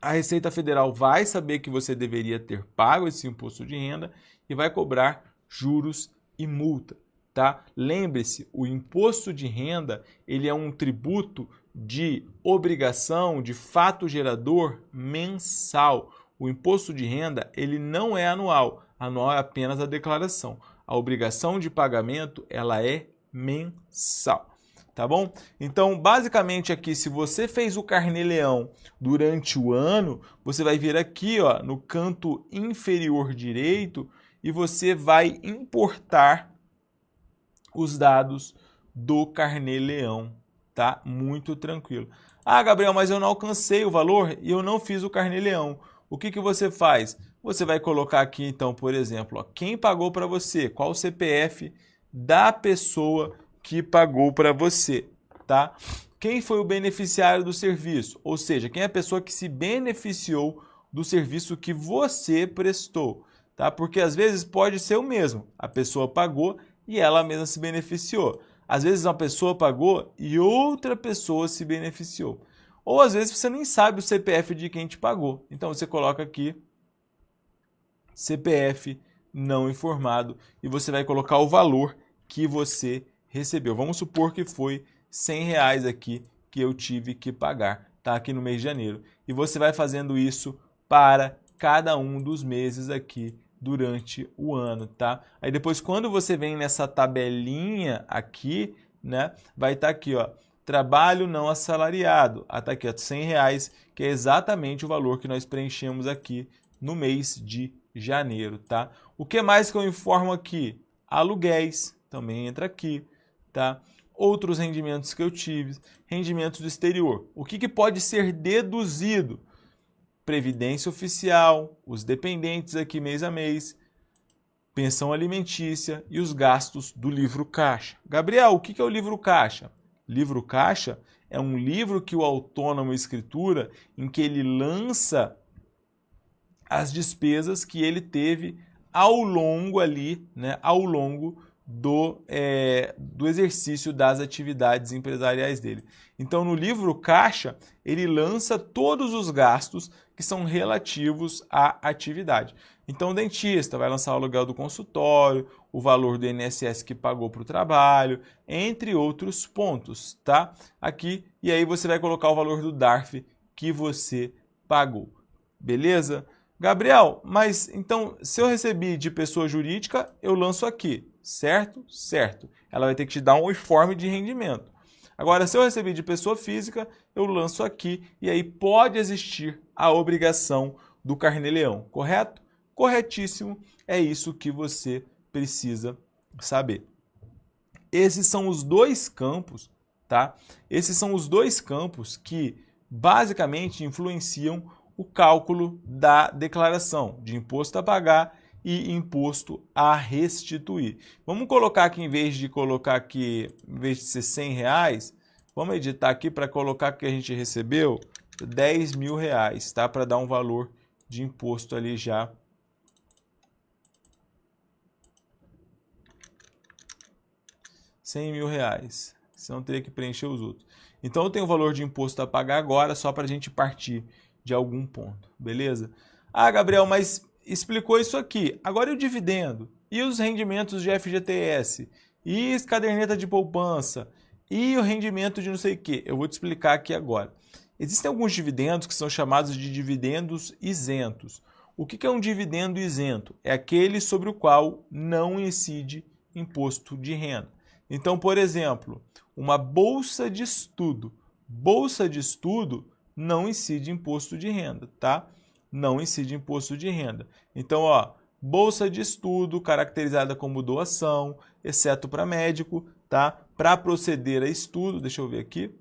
a Receita Federal vai saber que você deveria ter pago esse imposto de renda e vai cobrar juros e multa, tá? Lembre-se, o imposto de renda, ele é um tributo de obrigação, de fato gerador mensal. O imposto de renda, ele não é anual. Anual é apenas a declaração. A obrigação de pagamento, ela é mensal. Tá bom? Então, basicamente aqui, se você fez o carnê-leão durante o ano, você vai vir aqui, ó, no canto inferior direito e você vai importar os dados do carnê-leão, tá? Muito tranquilo. Ah, Gabriel, mas eu não alcancei o valor e eu não fiz o carnê-leão. O que você faz? Você vai colocar aqui, então, por exemplo, ó, quem pagou para você, qual o CPF da pessoa que pagou para você, tá? Quem foi o beneficiário do serviço? Ou seja, quem é a pessoa que se beneficiou do serviço que você prestou, tá? Porque às vezes pode ser o mesmo. A pessoa pagou e ela mesma se beneficiou. Às vezes uma pessoa pagou e outra pessoa se beneficiou. Ou às vezes você nem sabe o CPF de quem te pagou. Então você coloca aqui CPF não informado e você vai colocar o valor que você recebeu. Vamos supor que foi R$100 aqui que eu tive que pagar, tá? Aqui no mês de janeiro. E você vai fazendo isso para cada um dos meses aqui durante o ano, tá? Aí depois, quando você vem nessa tabelinha aqui, né? Vai estar aqui, ó, trabalho não assalariado. Ah, tá aqui, ó, R$100, que é exatamente o valor que nós preenchemos aqui no mês de janeiro, tá? O que mais que eu informo aqui? Aluguéis, também entra aqui, tá? Outros rendimentos que eu tive, rendimentos do exterior. O que pode ser deduzido? Previdência oficial, os dependentes aqui mês a mês, pensão alimentícia e os gastos do livro caixa. Gabriel, o que é o livro caixa? Livro caixa é um livro que o autônomo escritura, em que ele lança as despesas que ele teve ao longo ali, né, ao longo do exercício das atividades empresariais dele. Então, no livro caixa, ele lança todos os gastos que são relativos à atividade. Então, o dentista vai lançar o aluguel do consultório, o valor do INSS que pagou para o trabalho, entre outros pontos, tá? Aqui, e aí você vai colocar o valor do DARF que você pagou. Beleza? Gabriel, mas então, se eu recebi de pessoa jurídica, eu lanço aqui, certo? Certo. Ela vai ter que te dar um informe de rendimento. Agora, se eu recebi de pessoa física, eu lanço aqui e aí pode existir a obrigação do carnê-leão, correto? Corretíssimo, é isso que você precisa saber. Esses são os dois campos, tá? Esses são os dois campos que basicamente influenciam o cálculo da declaração de imposto a pagar e imposto a restituir. Vamos colocar aqui, em vez de ser R$100, vamos editar aqui para colocar que a gente recebeu R$10.000, tá? Para dar um valor de imposto ali já. R$100.000, senão teria que preencher os outros. Então eu tenho o valor de imposto a pagar agora, só para a gente partir de algum ponto, beleza? Ah, Gabriel, mas explicou isso aqui. Agora e o dividendo? E os rendimentos de FGTS? E a caderneta de poupança? E o rendimento de não sei o quê? Eu vou te explicar aqui agora. Existem alguns dividendos que são chamados de dividendos isentos. O que é um dividendo isento? É aquele sobre o qual não incide imposto de renda. Então, por exemplo, uma bolsa de estudo. Bolsa de estudo não incide imposto de renda, tá? Não incide imposto de renda. Então, ó, bolsa de estudo caracterizada como doação, exceto para médico, tá? Para proceder a estudo, deixa eu ver aqui.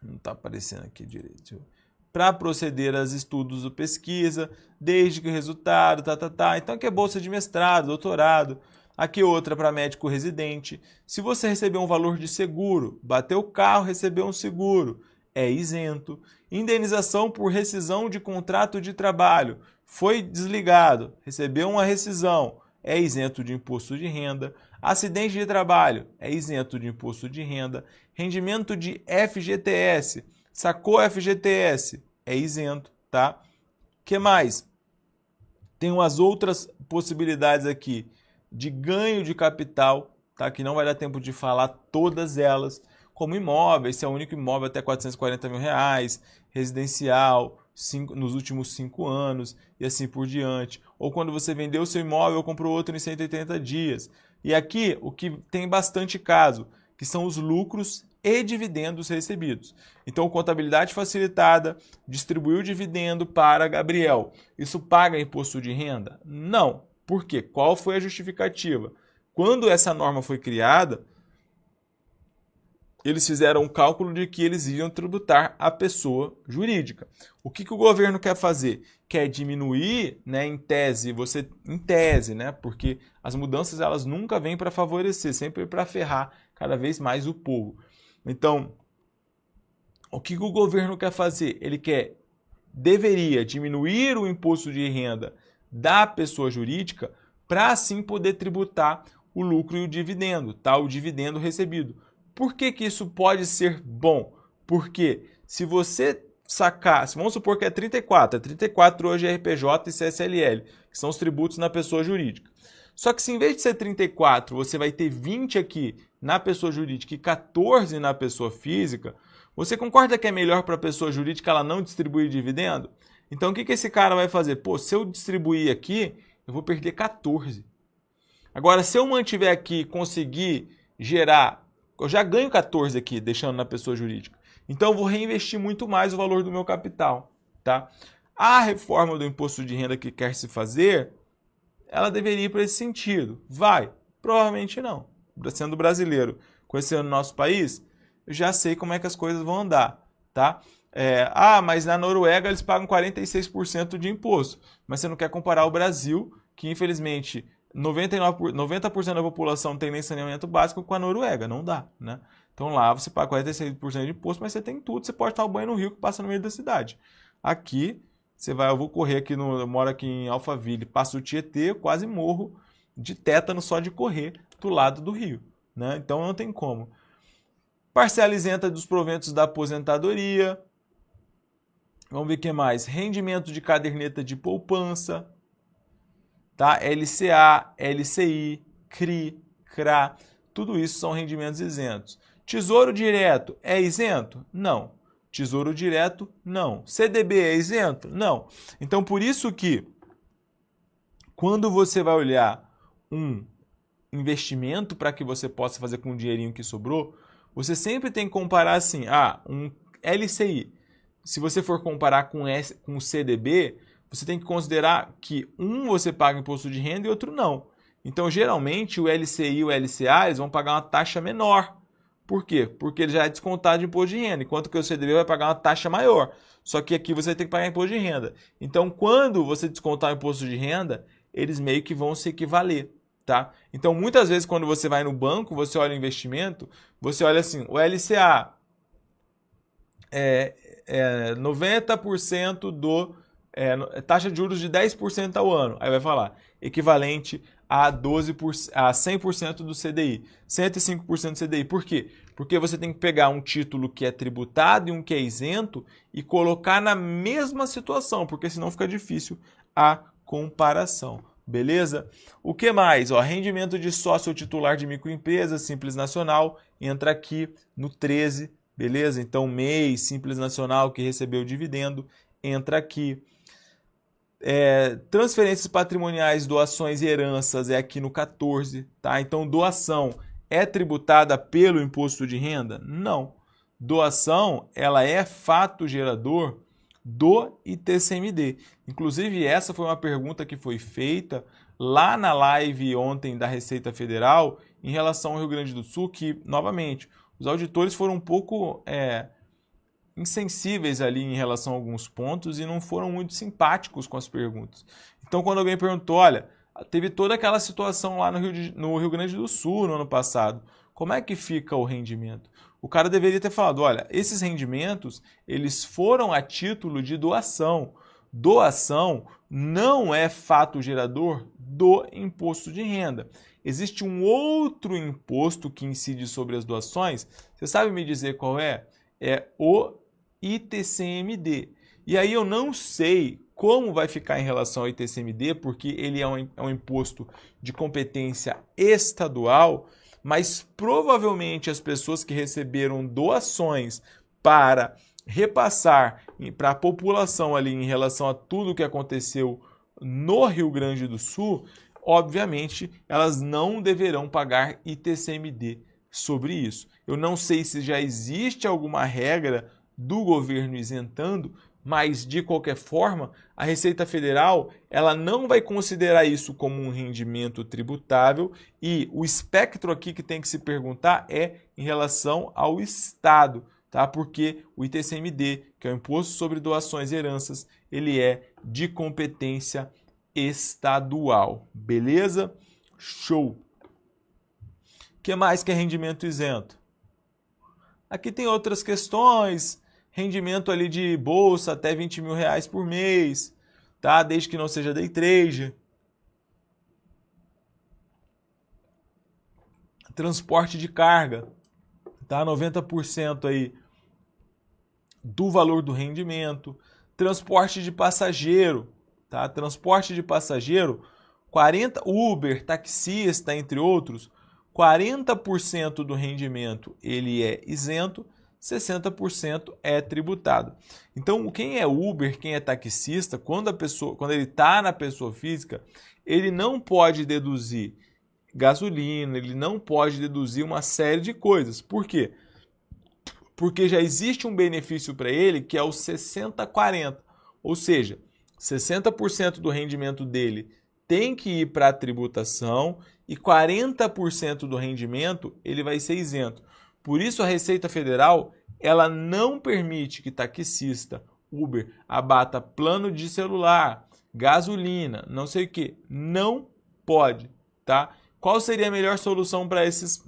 Não está aparecendo aqui direito. Para proceder a estudos ou pesquisa, desde que o resultado, Então, aqui é bolsa de mestrado, doutorado. Aqui outra para médico residente. Se você receber um valor de seguro, bateu o carro, recebeu um seguro, é isento. Indenização por rescisão de contrato de trabalho. Foi desligado, recebeu uma rescisão, é isento de imposto de renda. Acidente de trabalho, é isento de imposto de renda. Rendimento de FGTS, sacou FGTS, é isento, tá? O que mais? Tem umas outras possibilidades aqui de ganho de capital, tá? Que não vai dar tempo de falar todas elas, como imóveis, esse é o único imóvel até R$440 mil, residencial, nos últimos 5 anos e assim por diante. Ou quando você vendeu o seu imóvel ou comprou outro em 180 dias. E aqui o que tem bastante caso, que são os lucros e dividendos recebidos. Então, contabilidade facilitada, distribuiu o dividendo para Gabriel. Isso paga imposto de renda? Não. Por quê? Qual foi a justificativa? Quando essa norma foi criada, eles fizeram um cálculo de que eles iam tributar a pessoa jurídica. O que o governo quer fazer? Quer diminuir, né, em tese, né, porque as mudanças elas nunca vêm para favorecer, sempre para ferrar cada vez mais o povo. Então, o que o governo quer fazer? Ele deveria diminuir o imposto de renda da pessoa jurídica para assim poder tributar o lucro e o dividendo, tá? O dividendo recebido. Por que isso pode ser bom? Porque se você sacar, vamos supor que é 34 hoje é RPJ e CSLL, que são os tributos na pessoa jurídica. Só que se em vez de ser 34, você vai ter 20 aqui na pessoa jurídica e 14 na pessoa física, você concorda que é melhor para a pessoa jurídica ela não distribuir dividendo? Então o que esse cara vai fazer? Pô, se eu distribuir aqui, eu vou perder 14. Agora, se eu mantiver aqui e conseguir gerar, eu já ganho 14 aqui, deixando na pessoa jurídica. Então eu vou reinvestir muito mais o valor do meu capital, tá? A reforma do imposto de renda que quer se fazer, ela deveria ir para esse sentido. Vai? Provavelmente não. Sendo brasileiro, conhecendo o nosso país, eu já sei como é que as coisas vão andar, tá? Mas na Noruega eles pagam 46% de imposto. Mas você não quer comparar o Brasil, que infelizmente 90% da população não tem nem saneamento básico, com a Noruega. Não dá, né? Então lá você paga 46% de imposto, mas você tem tudo. Você pode tomar banho no rio que passa no meio da cidade. Aqui, eu vou correr aqui, eu moro aqui em Alphaville, passo o Tietê, eu quase morro de tétano só de correr do lado do rio, né? Então não tem como. Parcela isenta dos proventos da aposentadoria. Vamos ver o que mais. Rendimento de caderneta de poupança, tá? LCA, LCI, CRI, CRA, tudo isso são rendimentos isentos. Tesouro direto é isento? Não. Tesouro direto, não. CDB é isento? Não. Então, por isso que, quando você vai olhar um investimento para que você possa fazer com o dinheirinho que sobrou, você sempre tem que comparar assim, um LCI. Se você for comparar com o CDB, você tem que considerar que você paga imposto de renda e outro não. Então, geralmente, o LCI e o LCA eles vão pagar uma taxa menor. Por quê? Porque ele já é descontado de imposto de renda, enquanto que o CDB vai pagar uma taxa maior. Só que aqui você tem que pagar imposto de renda. Então, quando você descontar o imposto de renda, eles meio que vão se equivaler, tá? Então, muitas vezes, quando você vai no banco, você olha o investimento, você olha assim, o LCA é 90% taxa de juros de 10% ao ano. Aí vai falar, equivalente a 100% do CDI, 105% do CDI. Por quê? Porque você tem que pegar um título que é tributado e um que é isento e colocar na mesma situação, porque senão fica difícil a comparação. Beleza? O que mais? Rendimento de sócio ou titular de microempresa, Simples Nacional, entra aqui no 13, beleza? Então, MEI, Simples Nacional, que recebeu dividendo, entra aqui. Transferências patrimoniais, doações e heranças é aqui no 14, tá? Então, doação é tributada pelo imposto de renda? Não. Doação, ela é fato gerador do ITCMD. Inclusive, essa foi uma pergunta que foi feita lá na live ontem da Receita Federal em relação ao Rio Grande do Sul, que, novamente, os auditores foram um pouco insensíveis ali em relação a alguns pontos e não foram muito simpáticos com as perguntas. Então, quando alguém perguntou, olha, teve toda aquela situação lá no Rio Grande do Sul no ano passado, como é que fica o rendimento? o cara deveria ter falado, olha, esses rendimentos, eles foram a título de doação. Doação não é fato gerador do imposto de renda. Existe um outro imposto que incide sobre as doações. Você sabe me dizer qual é? É o ITCMD. E aí eu não sei como vai ficar em relação ao ITCMD, porque ele é um imposto de competência estadual, mas provavelmente as pessoas que receberam doações para repassar para a população ali em relação a tudo que aconteceu no Rio Grande do Sul, obviamente elas não deverão pagar ITCMD sobre isso. Eu não sei se já existe alguma regra do governo isentando, mas de qualquer forma, a Receita Federal ela não vai considerar isso como um rendimento tributável e o espectro aqui que tem que se perguntar é em relação ao Estado, tá? Porque o ITCMD, que é o Imposto sobre Doações e Heranças, ele é de competência estadual, beleza? Show! O que mais que é rendimento isento? Aqui tem outras questões, rendimento ali de bolsa até 20 mil reais por mês, tá? Desde que não seja day trade. Transporte de carga, tá? 90% aí do valor do rendimento. Transporte de passageiro, tá? Transporte de passageiro, 40 Uber, taxista, entre outros, 40% do rendimento ele é isento, 60% é tributado. Então, quem é Uber, quem é taxista, quando ele está na pessoa física, ele não pode deduzir gasolina, ele não pode deduzir uma série de coisas. Por quê? Porque já existe um benefício para ele que é o 60-40, ou seja, 60% do rendimento dele tem que ir para a tributação e 40% do rendimento ele vai ser isento. Por isso a Receita Federal ela não permite que taxista, Uber, abata plano de celular, gasolina, não sei o que. Não pode, tá? Qual seria a melhor solução para esses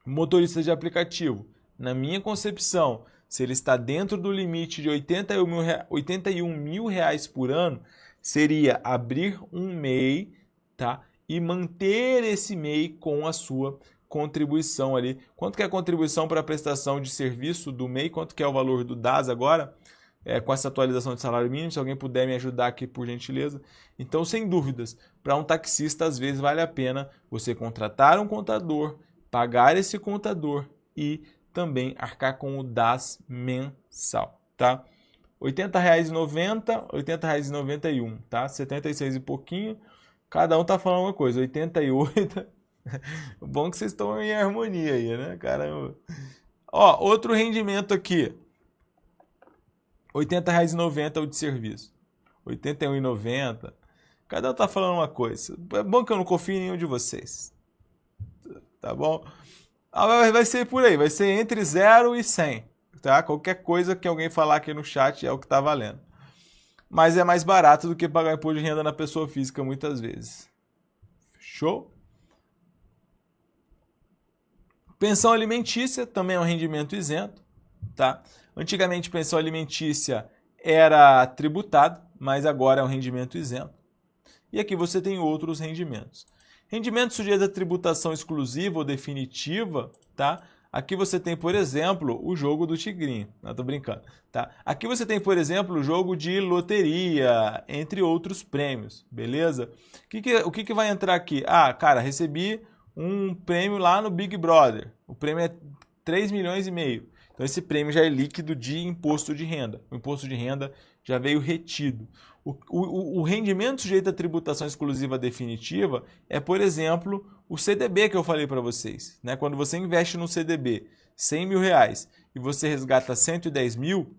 motoristas de aplicativo? Na minha concepção, se ele está dentro do limite de 81 mil reais por ano, seria abrir um MEI, tá? E manter esse MEI com a sua contribuição ali. Quanto que é a contribuição para a prestação de serviço do MEI? Quanto que é o valor do DAS agora? Com essa atualização de salário mínimo, se alguém puder me ajudar aqui, por gentileza. Então, sem dúvidas, para um taxista, às vezes vale a pena você contratar um contador, pagar esse contador e também arcar com o DAS mensal, tá? R$ 80,90, R$ 80,91, tá? 76 e pouquinho. Cada um tá falando uma coisa, 88. Bom que vocês estão em harmonia aí, né? Caramba. Ó, outro rendimento aqui. R$ 80,90 o de serviço. R$ 81,90. Cada um tá falando uma coisa. É bom que eu não confio em nenhum de vocês. Tá bom? Vai ser por aí, vai ser entre 0 e 100, tá? Qualquer coisa que alguém falar aqui no chat é o que tá valendo. Mas é mais barato do que pagar imposto de renda na pessoa física muitas vezes. Show? Pensão alimentícia também é um rendimento isento, tá? Antigamente pensão alimentícia era tributado, mas agora é um rendimento isento. E aqui você tem outros rendimentos. Rendimento sujeito a tributação exclusiva ou definitiva, tá? Aqui você tem, por exemplo, o jogo do Tigrinho. Não, tô brincando, tá? Aqui você tem, por exemplo, o jogo de loteria, entre outros prêmios, beleza? O que vai entrar aqui? Ah, cara, recebi um prêmio lá no Big Brother. O prêmio é 3,5 milhões. Então esse prêmio já é líquido de imposto de renda. O imposto de renda já veio retido. O rendimento sujeito à tributação exclusiva definitiva é, por exemplo, o CDB que eu falei para vocês, né? Quando você investe no CDB 100 mil reais e você resgata 110 mil,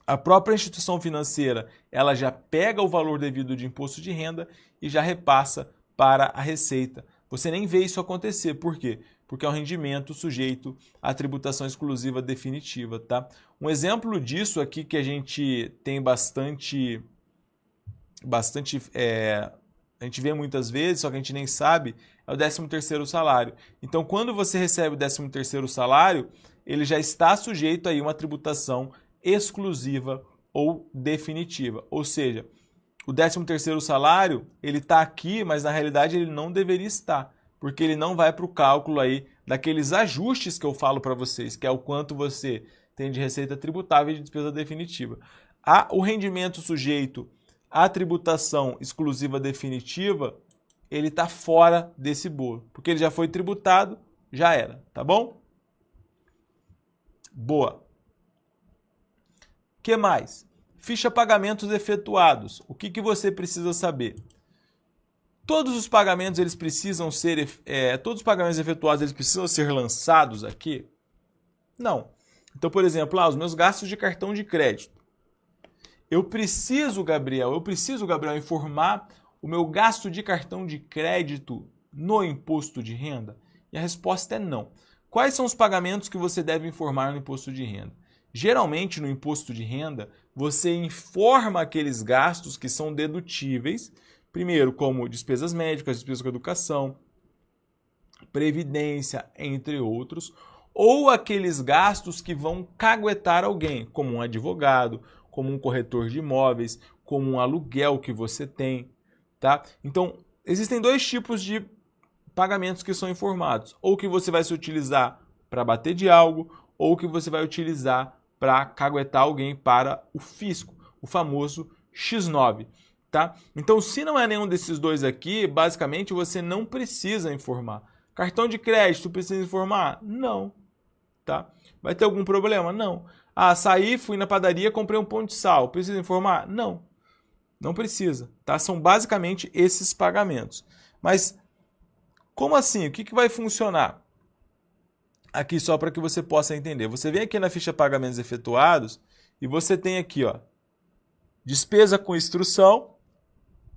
a própria instituição financeira ela já pega o valor devido de imposto de renda e já repassa para a Receita. Você nem vê isso acontecer. Por quê? Porque é um rendimento sujeito à tributação exclusiva definitiva, tá? Um exemplo disso aqui que a gente tem bastante a gente vê muitas vezes, só que a gente nem sabe, é o 13º salário. Então, quando você recebe o 13º salário, ele já está sujeito aí a uma tributação exclusiva ou definitiva. Ou seja, o 13º salário, ele está aqui, mas na realidade ele não deveria estar, porque ele não vai para o cálculo aí daqueles ajustes que eu falo para vocês, que é o quanto você tem de receita tributável e de despesa definitiva. O rendimento sujeito à tributação exclusiva definitiva, ele está fora desse bolo, porque ele já foi tributado, já era, tá bom? Boa. O que mais? Ficha pagamentos efetuados. O que você precisa saber? Todos os pagamentos eles precisam ser, todos os pagamentos efetuados eles precisam ser lançados aqui? Não. Então, por exemplo, os meus gastos de cartão de crédito. Eu preciso, Gabriel, informar o meu gasto de cartão de crédito no imposto de renda? E a resposta é não. Quais são os pagamentos que você deve informar no imposto de renda? Geralmente, no imposto de renda, você informa aqueles gastos que são dedutíveis, primeiro, como despesas médicas, despesas com educação, previdência, entre outros, ou aqueles gastos que vão caguetar alguém, como um advogado, como um corretor de imóveis, como um aluguel que você tem, tá? Então, existem dois tipos de pagamentos que são informados, ou que você vai se utilizar para bater de algo, ou que você vai utilizar para caguetar alguém para o fisco, o famoso X9, tá? Então, se não é nenhum desses dois aqui, basicamente você não precisa informar. Cartão de crédito, precisa informar? Não, tá? Vai ter algum problema? Não. Saí, fui na padaria, comprei um pão de sal, precisa informar? Não, não precisa, tá? São basicamente esses pagamentos. Mas, como assim? O que vai funcionar? Aqui só para que você possa entender. Você vem aqui na ficha pagamentos efetuados e você tem aqui, ó, despesa com instrução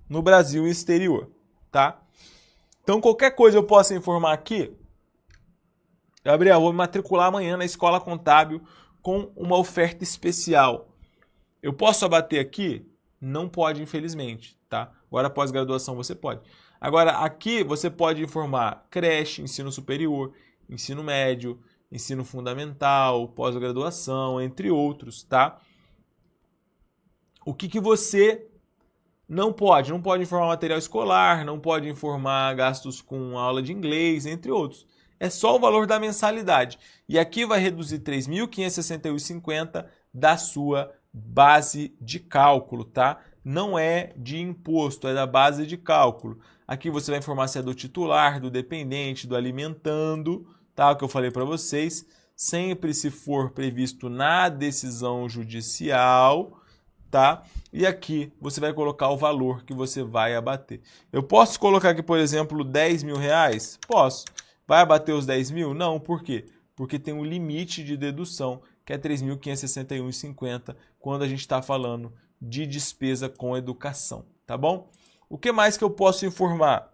no Brasil e exterior, tá? Então, qualquer coisa eu possa informar aqui. Gabriel, vou me matricular amanhã na escola contábil com uma oferta especial. Eu posso abater aqui? Não pode, infelizmente, tá? Agora, pós-graduação, você pode. Agora, aqui você pode informar creche, ensino superior, ensino médio, ensino fundamental, pós-graduação, entre outros, tá? O que você não pode? Não pode informar material escolar, não pode informar gastos com aula de inglês, entre outros. É só o valor da mensalidade. E aqui vai reduzir R$ 3.561,50 da sua base de cálculo, tá? Não é de imposto, é da base de cálculo. Aqui você vai informar se é do titular, do dependente, do alimentando, tá? O que eu falei para vocês. Sempre se for previsto na decisão judicial, tá? E aqui você vai colocar o valor que você vai abater. Eu posso colocar aqui, por exemplo, R$10.000? Posso. Vai abater os 10 mil? Não, por quê? Porque tem um limite de dedução, que é R$ 3.561,50, quando a gente está falando de despesa com educação, tá bom? O que mais que eu posso informar?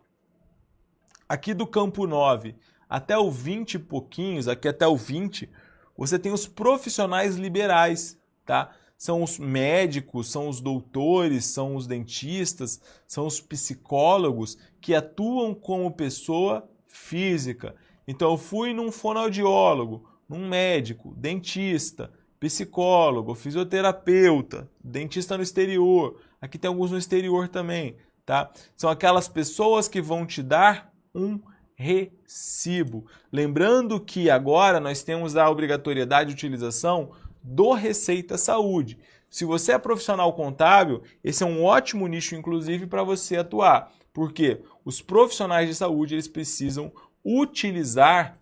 Aqui do campo 9 até o 20 e pouquinhos, aqui até o 20, você tem os profissionais liberais, tá? São os médicos, são os doutores, são os dentistas, são os psicólogos que atuam como pessoa física. Então eu fui num fonoaudiólogo, num médico, dentista, psicólogo, fisioterapeuta, dentista no exterior. Aqui tem alguns no exterior também, tá? São aquelas pessoas que vão te dar um recibo. Lembrando que agora nós temos a obrigatoriedade de utilização do Receita Saúde. Se você é profissional contábil, esse é um ótimo nicho, inclusive, para você atuar. Porque os profissionais de saúde eles precisam utilizar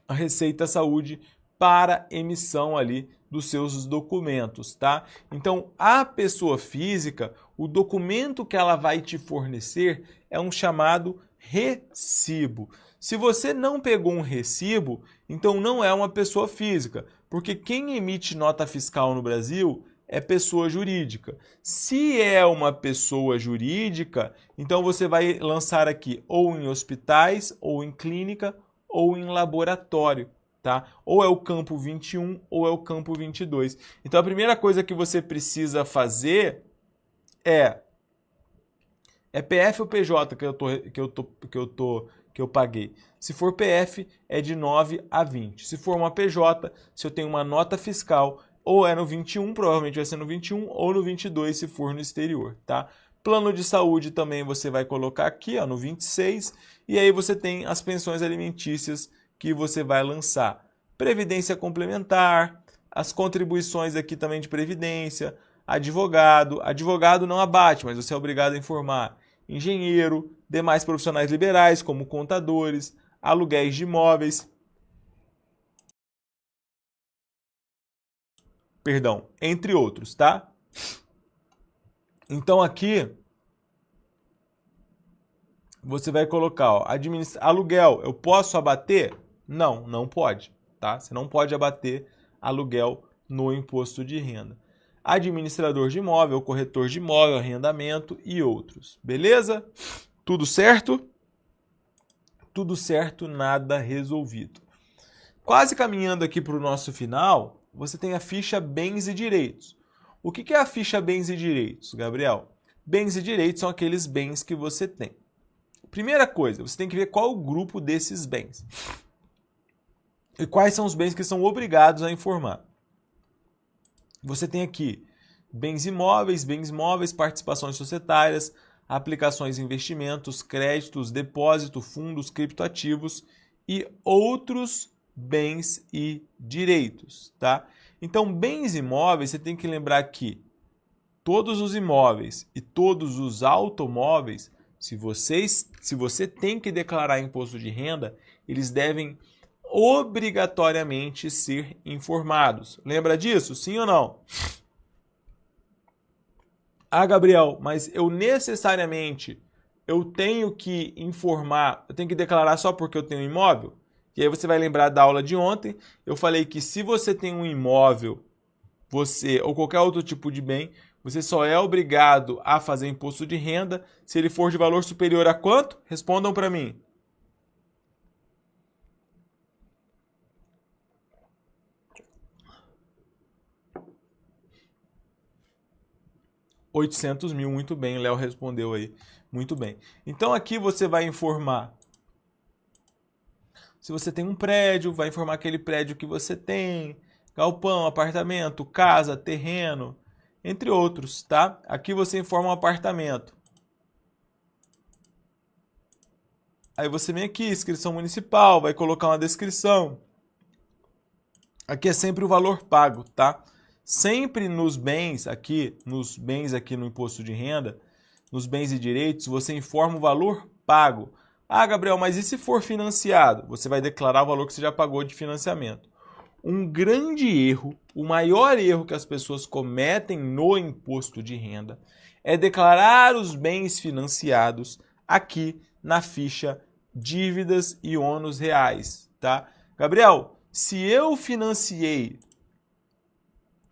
a Receita Saúde para emissão ali dos seus documentos, tá? Então, a pessoa física, o documento que ela vai te fornecer é um chamado recibo. Se você não pegou um recibo, então não é uma pessoa física, porque quem emite nota fiscal no Brasil é pessoa jurídica. Se é uma pessoa jurídica, então você vai lançar aqui ou em hospitais, ou em clínica, ou em laboratório, tá? Ou é o campo 21 ou é o campo 22. Então a primeira coisa que você precisa fazer é É PF ou PJ que eu paguei? Se for PF, é de 9 a 20. Se for uma PJ, se eu tenho uma nota fiscal, ou é no 21, provavelmente vai ser no 21, ou no 22 se for no exterior, tá? Plano de saúde também você vai colocar aqui, ó, no 26, e aí você tem as pensões alimentícias que você vai lançar. Previdência complementar, as contribuições aqui também de previdência, advogado não abate, mas você é obrigado a informar. Engenheiro, demais profissionais liberais, como contadores, aluguéis de imóveis, perdão, entre outros, tá? Então aqui você vai colocar, ó, aluguel, eu posso abater? Não, não pode, tá? Você não pode abater aluguel no imposto de renda. Administrador de imóvel, corretor de imóvel, arrendamento e outros. Beleza? Tudo certo? Tudo certo, nada resolvido. Quase caminhando aqui para o nosso final, você tem a ficha bens e direitos. O que é a ficha bens e direitos, Gabriel? Bens e direitos são aqueles bens que você tem. Primeira coisa, você tem que ver qual o grupo desses bens. E quais são os bens que são obrigados a informar. Você tem aqui bens imóveis, participações societárias, aplicações em investimentos, créditos, depósito, fundos, criptoativos e outros bens e direitos, tá? Então, bens imóveis, você tem que lembrar que todos os imóveis e todos os automóveis, se você tem que declarar imposto de renda, eles devem obrigatoriamente ser informados. Lembra disso? Sim ou não? Ah, Gabriel, mas eu tenho que informar, eu tenho que declarar só porque eu tenho um imóvel? E aí você vai lembrar da aula de ontem, eu falei que se você tem um imóvel, ou qualquer outro tipo de bem, você só é obrigado a fazer imposto de renda se ele for de valor superior a quanto? Respondam para mim. R$800 mil, muito bem, o Léo respondeu aí, muito bem. Então aqui você vai informar, se você tem um prédio, vai informar aquele prédio que você tem, galpão, apartamento, casa, terreno, entre outros, tá? Aqui você informa um apartamento. Aí você vem aqui, inscrição municipal, vai colocar uma descrição. Aqui é sempre o valor pago, tá? Sempre nos bens aqui no imposto de renda, nos bens e direitos, você informa o valor pago. Ah, Gabriel, mas e se for financiado? Você vai declarar o valor que você já pagou de financiamento. Um grande erro, o maior erro que as pessoas cometem no imposto de renda é declarar os bens financiados aqui na ficha dívidas e ônus reais, tá? Gabriel, se eu financiei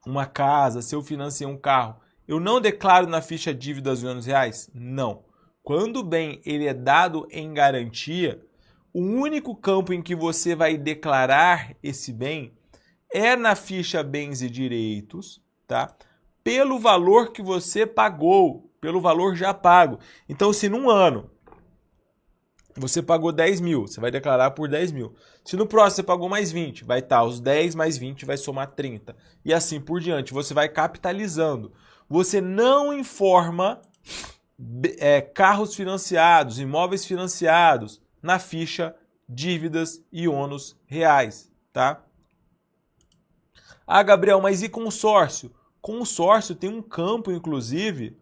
uma casa, se eu financiei um carro, eu não declaro na ficha dívidas e ônus reais? Não. Quando o bem ele é dado em garantia, o único campo em que você vai declarar esse bem é na ficha bens e direitos, tá? Pelo valor que você pagou, pelo valor já pago. Então, se num ano você pagou 10 mil, você vai declarar por 10 mil. Se no próximo você pagou mais 20, vai estar os 10 mais 20 vai somar 30. E assim por diante, você vai capitalizando. Você não informa carros financiados, imóveis financiados na ficha dívidas e ônus reais, tá? Ah, Gabriel, mas e consórcio? Consórcio tem um campo, inclusive.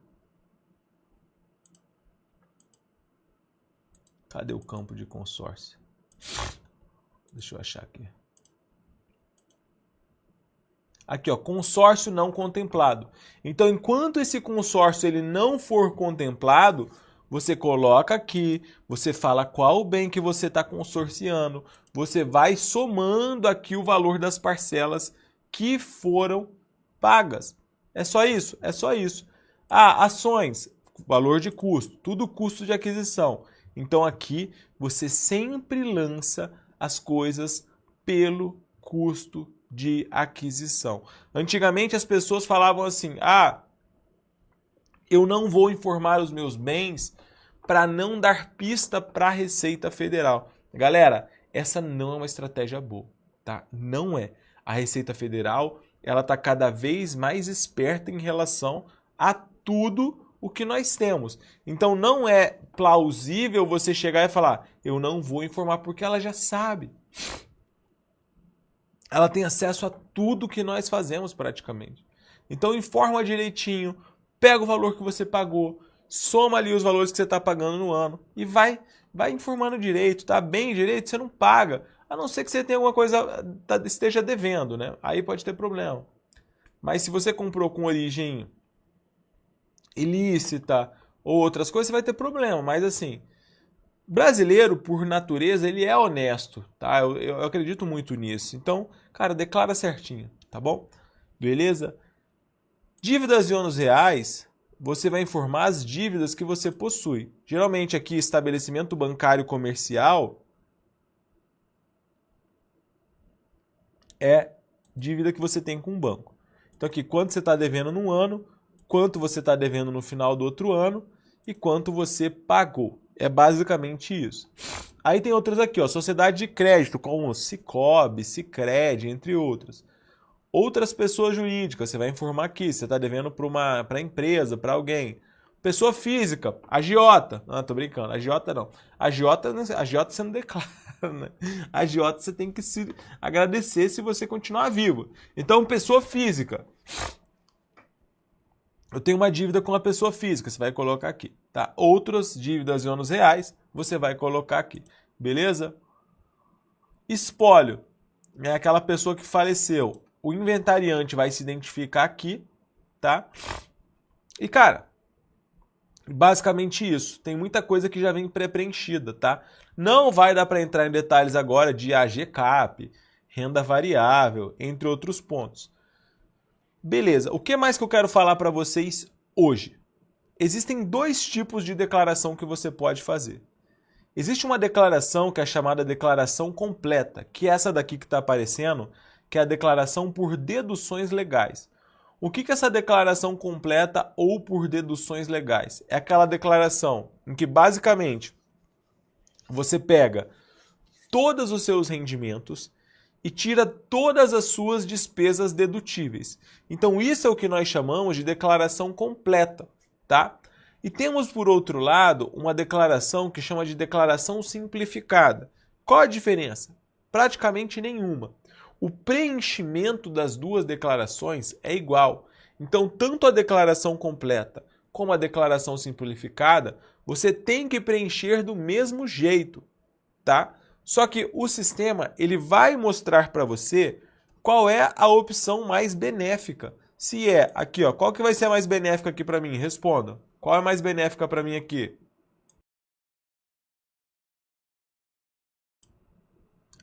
Cadê o campo de consórcio? Deixa eu achar aqui. Aqui, ó, consórcio não contemplado. Então, enquanto esse consórcio ele não for contemplado, você coloca aqui, você fala qual o bem que você está consorciando, você vai somando aqui o valor das parcelas que foram pagas. É só isso? É só isso. Ah, ações, valor de custo, tudo custo de aquisição. Então aqui você sempre lança as coisas pelo custo de aquisição. Antigamente as pessoas falavam assim, eu não vou informar os meus bens para não dar pista para a Receita Federal. Galera, essa não é uma estratégia boa, tá? Não é. A Receita Federal, ela está cada vez mais esperta em relação a tudo o que nós temos. Então não é plausível você chegar e falar, eu não vou informar, porque ela já sabe. Ela tem acesso a tudo que nós fazemos praticamente. Então informa direitinho, pega o valor que você pagou, soma ali os valores que você está pagando no ano e vai informando direito, tá bem direito, você não paga. A não ser que você tenha alguma coisa, esteja devendo, né? Aí pode ter problema. Mas se você comprou com origem ilícita ou outras coisas, você vai ter problema. Mas assim, brasileiro, por natureza, ele é honesto, tá? Eu acredito muito nisso. Então, cara, declara certinho, tá bom? Beleza? Dívidas e ônus reais, você vai informar as dívidas que você possui. Geralmente aqui, estabelecimento bancário comercial é dívida que você tem com o banco. Então aqui, quanto você está devendo no ano, quanto você está devendo no final do outro ano e quanto você pagou. É basicamente isso. Aí tem outras aqui, ó, sociedade de crédito, como Sicoob, Sicredi, entre outras. Outras pessoas jurídicas, você vai informar aqui, você está devendo para a empresa, para alguém. Pessoa física, agiota. Não, tô brincando, agiota não. Agiota você não declara, né? Agiota você tem que se agradecer se você continuar vivo. Então, pessoa física. Eu tenho uma dívida com a pessoa física, você vai colocar aqui, tá? Outras dívidas e ônus reais, você vai colocar aqui, beleza? Espólio, é aquela pessoa que faleceu. O inventariante vai se identificar aqui, tá? E, cara, basicamente isso. Tem muita coisa que já vem pré-preenchida, tá? Não vai dar para entrar em detalhes agora de AGCAP, renda variável, entre outros pontos. Beleza, o que mais que eu quero falar para vocês hoje? Existem dois tipos de declaração que você pode fazer. Existe uma declaração que é chamada declaração completa, que é essa daqui que está aparecendo, que é a declaração por deduções legais. O que é essa declaração completa ou por deduções legais? É aquela declaração em que basicamente você pega todos os seus rendimentos e tira todas as suas despesas dedutíveis. Então isso é o que nós chamamos de declaração completa, tá? E temos, por outro lado, uma declaração que chama de declaração simplificada. Qual a diferença? Praticamente nenhuma. O preenchimento das duas declarações é igual. Então, tanto a declaração completa como a declaração simplificada, você tem que preencher do mesmo jeito, tá? Só que o sistema ele vai mostrar para você qual é a opção mais benéfica. Se é aqui, ó, qual que vai ser a mais benéfica aqui para mim? Responda. Qual é a mais benéfica para mim aqui?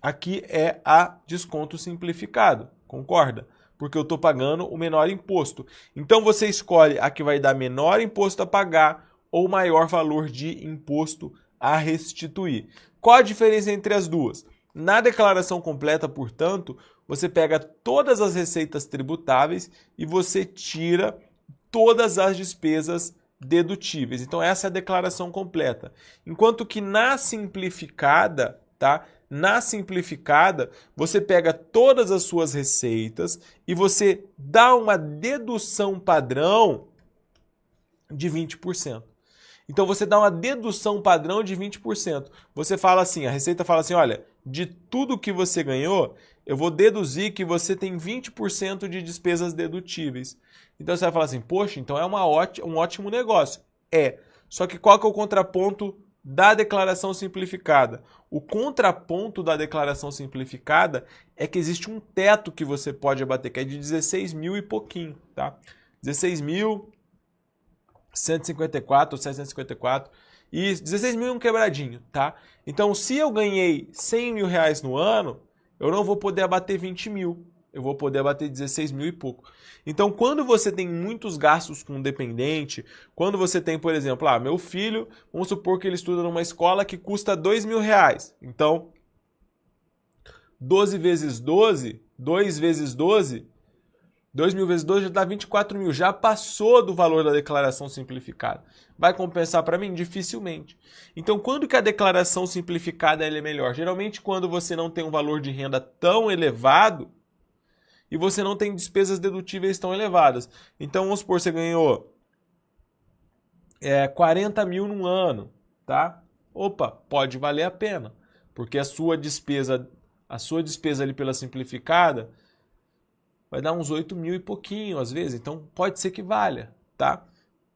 Aqui é a desconto simplificado, concorda? Porque eu estou pagando o menor imposto. Então você escolhe a que vai dar menor imposto a pagar ou maior valor de imposto a restituir. Qual a diferença entre as duas? Na declaração completa, portanto, você pega todas as receitas tributáveis e você tira todas as despesas dedutíveis. Então essa é a declaração completa. Enquanto que na simplificada, tá? Na simplificada, você pega todas as suas receitas e você dá uma dedução padrão de 20%. Então você dá uma dedução padrão de 20%. Você fala assim, a Receita fala assim, olha, de tudo que você ganhou, eu vou deduzir que você tem 20% de despesas dedutíveis. Então você vai falar assim, poxa, então é um ótimo negócio. É, só que qual que é o contraponto da declaração simplificada? O contraponto da declaração simplificada é que existe um teto que você pode abater, que é de 16 mil e pouquinho, tá? 16.154 ou 754 e 16 mil é um quebradinho, tá? Então, se eu ganhei 100 mil reais no ano, eu não vou poder abater 20 mil. Eu vou poder abater 16 mil e pouco. Então, quando você tem muitos gastos com dependente, quando você tem, por exemplo, meu filho, vamos supor que ele estuda numa escola que custa 2 mil reais. Então, 12 vezes 12, 2 vezes 12, 2.000 vezes 2 já dá 24 mil. Já passou do valor da declaração simplificada. Vai compensar para mim? Dificilmente. Então, quando que a declaração simplificada é melhor? Geralmente, quando você não tem um valor de renda tão elevado e você não tem despesas dedutíveis tão elevadas. Então, vamos supor, você ganhou 40 mil num ano, tá? Opa, pode valer a pena, porque a sua despesa ali pela simplificada vai dar uns 8 mil e pouquinho às vezes, então pode ser que valha, tá?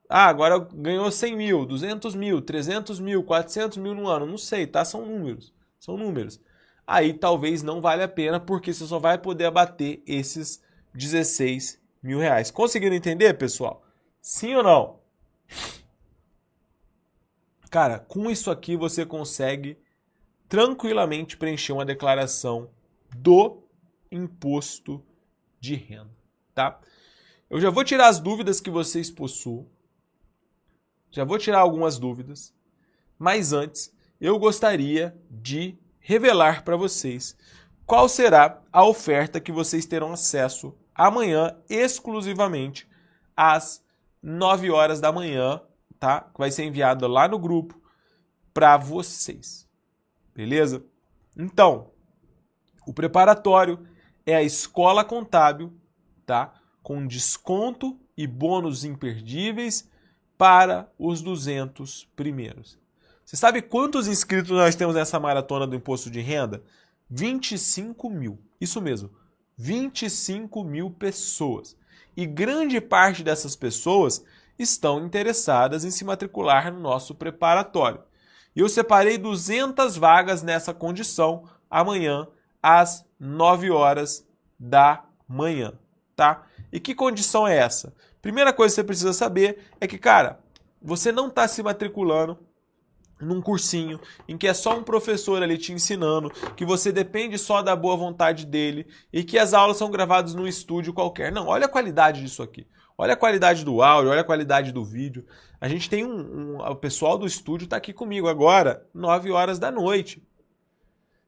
Ah, agora ganhou 100 mil, 200 mil, 300 mil, 400 mil no ano, não sei, tá? São números. Aí talvez não valha a pena, porque você só vai poder abater esses 16 mil reais. Conseguiram entender, pessoal? Sim ou não? Cara, com isso aqui você consegue tranquilamente preencher uma declaração do imposto de renda, tá? Eu já vou tirar as dúvidas que vocês possuem, já vou tirar algumas dúvidas, mas antes eu gostaria de revelar para vocês qual será a oferta que vocês terão acesso amanhã, exclusivamente às 9 horas da manhã, tá? Que vai ser enviado lá no grupo para vocês, beleza? Então, o preparatório é a Escola Contábil, tá? Com desconto e bônus imperdíveis para os 200 primeiros. Você sabe quantos inscritos nós temos nessa maratona do imposto de renda? 25 mil. Isso mesmo, 25 mil pessoas. E grande parte dessas pessoas estão interessadas em se matricular no nosso preparatório. E eu separei 200 vagas nessa condição amanhã às 9 horas da manhã, tá? E que condição é essa? Primeira coisa que você precisa saber é que, cara, você não está se matriculando num cursinho em que é só um professor ali te ensinando, que você depende só da boa vontade dele e que as aulas são gravadas num estúdio qualquer. Não, olha a qualidade disso aqui. Olha a qualidade do áudio, olha a qualidade do vídeo. A gente tem o pessoal do estúdio está aqui comigo agora, 9 horas da noite.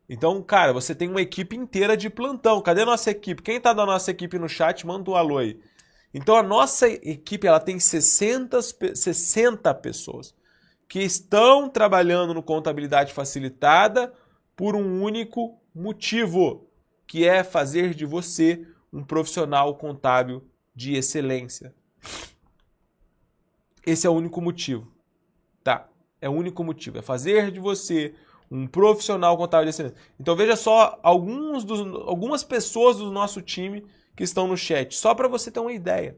Então, cara, você tem uma equipe inteira de plantão. Cadê a nossa equipe? Quem está da nossa equipe no chat, manda um alô aí. Então, a nossa equipe ela tem 60 pessoas que estão trabalhando no Contabilidade Facilitada por um único motivo, que é fazer de você um profissional contábil de excelência. Esse é o único motivo, tá? É o único motivo, é fazer de você um profissional contábil de excelência. Então veja só algumas pessoas do nosso time que estão no chat, só para você ter uma ideia.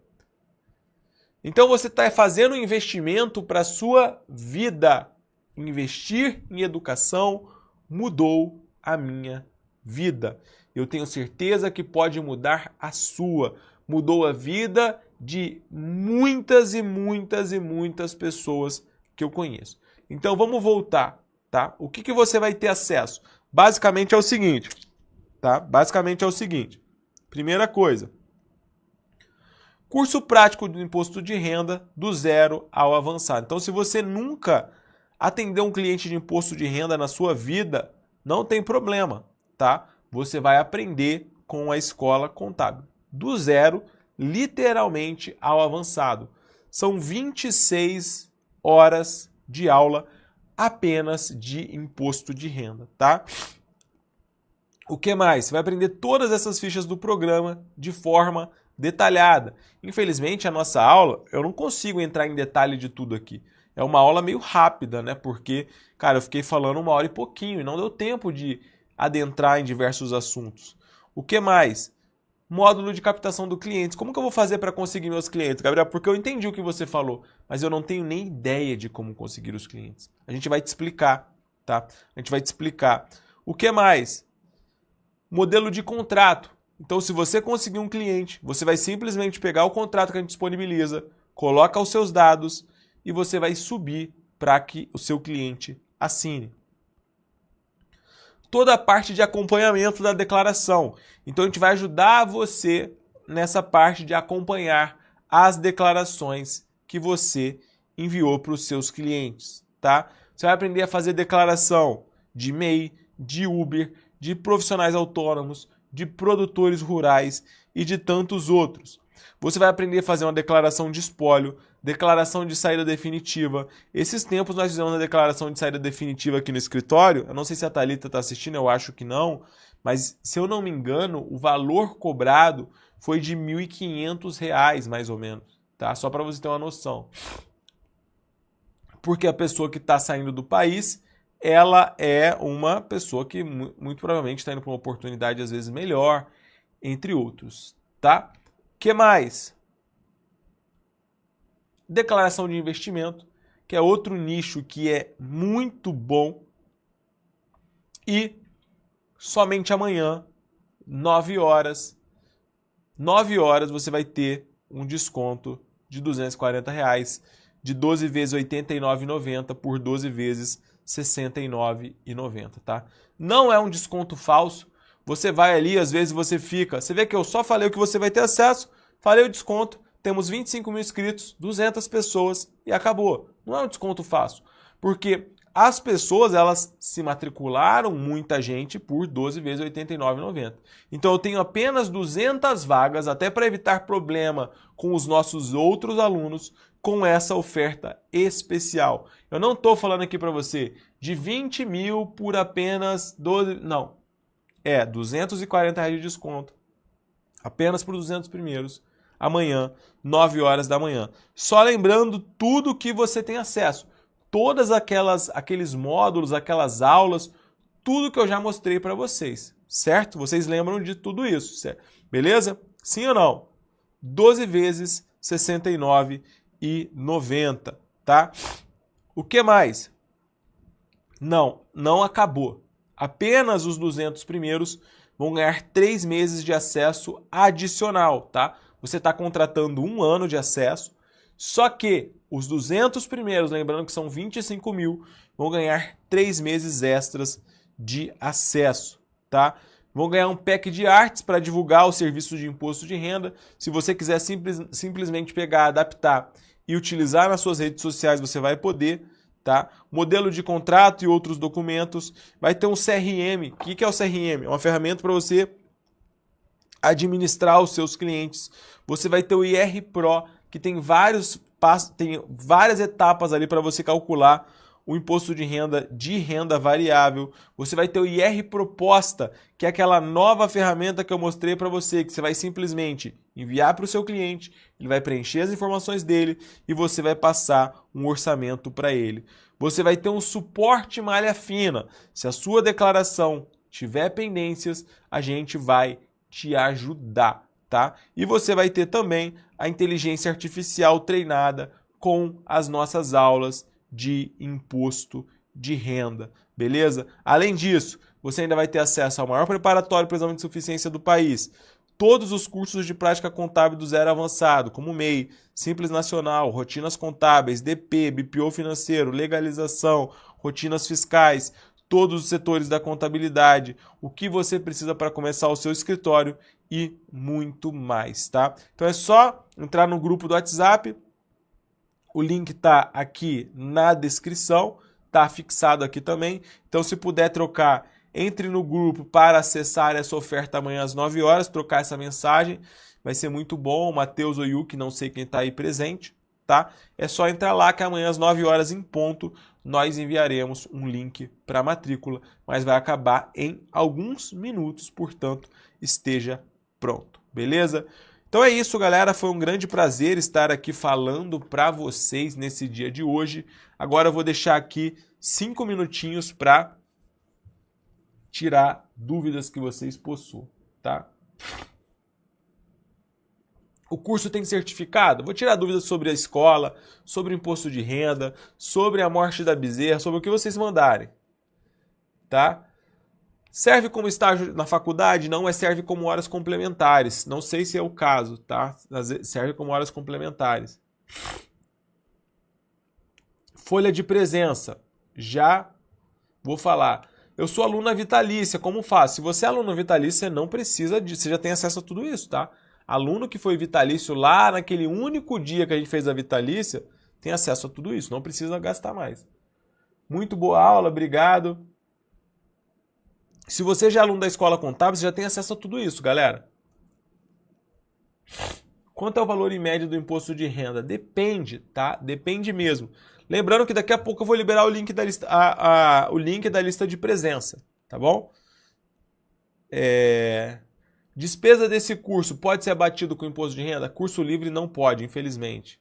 Então você está fazendo um investimento para a sua vida. Investir em educação mudou a minha vida. Eu tenho certeza que pode mudar a sua. Mudou a vida de muitas e muitas e muitas pessoas que eu conheço. Então vamos voltar, tá? O que você vai ter acesso? Basicamente é o seguinte, tá? Basicamente é o seguinte. Primeira coisa. Curso prático do imposto de renda do zero ao avançado. Então, se você nunca atendeu um cliente de imposto de renda na sua vida, não tem problema, tá? Você vai aprender com a Escola Contábil. Do zero, literalmente, ao avançado. São 26 horas de aula apenas de imposto de renda, tá? O que mais? Você vai aprender todas essas fichas do programa de forma detalhada. Infelizmente, a nossa aula, eu não consigo entrar em detalhe de tudo aqui. É uma aula meio rápida, né? Porque, cara, eu fiquei falando 1 hora e pouquinho e não deu tempo de adentrar em diversos assuntos. O que mais? Módulo de captação do cliente. Como que eu vou fazer para conseguir meus clientes, Gabriel? Porque eu entendi o que você falou, mas eu não tenho nem ideia de como conseguir os clientes. A gente vai te explicar, tá? A gente vai te explicar. O que mais? Modelo de contrato. Então, se você conseguir um cliente, você vai simplesmente pegar o contrato que a gente disponibiliza, coloca os seus dados e você vai subir para que o seu cliente assine. Toda a parte de acompanhamento da declaração. Então, a gente vai ajudar você nessa parte de acompanhar as declarações que você enviou para os seus clientes, tá? Você vai aprender a fazer declaração de MEI, de Uber, de profissionais autônomos, de produtores rurais e de tantos outros. Você vai aprender a fazer uma declaração de espólio, declaração de saída definitiva. Esses tempos nós fizemos a declaração de saída definitiva aqui no escritório. Eu não sei se a Thalita está assistindo, eu acho que não. Mas, se eu não me engano, o valor cobrado foi de R$ 1.500, mais ou menos. Tá? Só para você ter uma noção. Porque a pessoa que está saindo do país, ela é uma pessoa que muito provavelmente está indo para uma oportunidade às vezes melhor, entre outros. Tá? Que mais? Declaração de investimento, que é outro nicho que é muito bom. E somente amanhã, 9 horas você vai ter um desconto de R$ 240, de 12 vezes R$ 89,90 por 12 vezes R$ 69,90, tá? Não é um desconto falso. Você vai ali, às vezes você fica... Você vê que eu só falei o que você vai ter acesso, falei o desconto, temos 25 mil inscritos, 200 pessoas e acabou. Não é um desconto fácil, porque as pessoas, elas se matricularam, muita gente, por 12 vezes R$ 89,90. Então eu tenho apenas 200 vagas, até para evitar problema com os nossos outros alunos, com essa oferta especial. Eu não estou falando aqui para você de 20 mil por apenas 12... Não. É R$ 240 de desconto. Apenas para os 200 primeiros. Amanhã, 9 horas da manhã. Só lembrando tudo que você tem acesso. Todas aqueles módulos, aquelas aulas, tudo que eu já mostrei para vocês. Certo? Vocês lembram de tudo isso, certo? Beleza? Sim ou não? 12 vezes R$ 69,90, tá? O que mais? Não acabou. Apenas os 200 primeiros vão ganhar 3 meses de acesso adicional, tá? Você está contratando 1 ano de acesso, só que os 200 primeiros, lembrando que são 25 mil, vão ganhar 3 meses extras de acesso, tá? Vão ganhar um pack de artes para divulgar o serviço de imposto de renda. Se você quiser simplesmente pegar, adaptar e utilizar nas suas redes sociais, você vai poder. Tá? Modelo de contrato e outros documentos. Vai ter um CRM. O que é o CRM? É uma ferramenta para você administrar os seus clientes. Você vai ter o IR Pro, que tem várias etapas ali para você calcular o imposto de renda variável. Você vai ter o IR Proposta, que é aquela nova ferramenta que eu mostrei para você, que você vai simplesmente enviar para o seu cliente, ele vai preencher as informações dele e você vai passar um orçamento para ele. Você vai ter um suporte malha fina. Se a sua declaração tiver pendências, a gente vai te ajudar, tá? E você vai ter também a inteligência artificial treinada com as nossas aulas de imposto de renda, beleza? Além disso, você ainda vai ter acesso ao maior preparatório para o exame de suficiência do país, todos os cursos de prática contábil do zero avançado, como MEI, Simples Nacional, rotinas contábeis, DP, BPO financeiro, legalização, rotinas fiscais, todos os setores da contabilidade, o que você precisa para começar o seu escritório e muito mais, tá? Então é só entrar no grupo do WhatsApp. O link está aqui na descrição, está fixado aqui também. Então, se puder trocar, entre no grupo para acessar essa oferta amanhã às 9 horas, trocar essa mensagem. Vai ser muito bom. O Matheus ou Yuki, não sei quem está aí presente, tá? É só entrar lá que amanhã às 9 horas em ponto nós enviaremos um link para a matrícula, mas vai acabar em alguns minutos, portanto, esteja pronto, beleza? Então é isso, galera. Foi um grande prazer estar aqui falando para vocês nesse dia de hoje. Agora eu vou deixar aqui 5 minutinhos para tirar dúvidas que vocês possuam, tá? O curso tem certificado? Vou tirar dúvidas sobre a escola, sobre o imposto de renda, sobre a morte da bezerra, sobre o que vocês mandarem, tá? Serve como estágio na faculdade? Não, serve como horas complementares. Não sei se é o caso, tá? Serve como horas complementares. Folha de presença. Já vou falar. Eu sou aluna vitalícia, como faço? Se você é aluna vitalícia, você não precisa você já tem acesso a tudo isso, tá? Aluno que foi vitalício lá naquele único dia que a gente fez a vitalícia, tem acesso a tudo isso, não precisa gastar mais. Muito boa aula, obrigado. Se você já é aluno da escola contábil, você já tem acesso a tudo isso, galera. Quanto é o valor em média do imposto de renda? Depende, tá? Depende mesmo. Lembrando que daqui a pouco eu vou liberar o link da lista, o link da lista de presença, tá bom? Despesa desse curso pode ser abatido com imposto de renda? Curso livre não pode, infelizmente.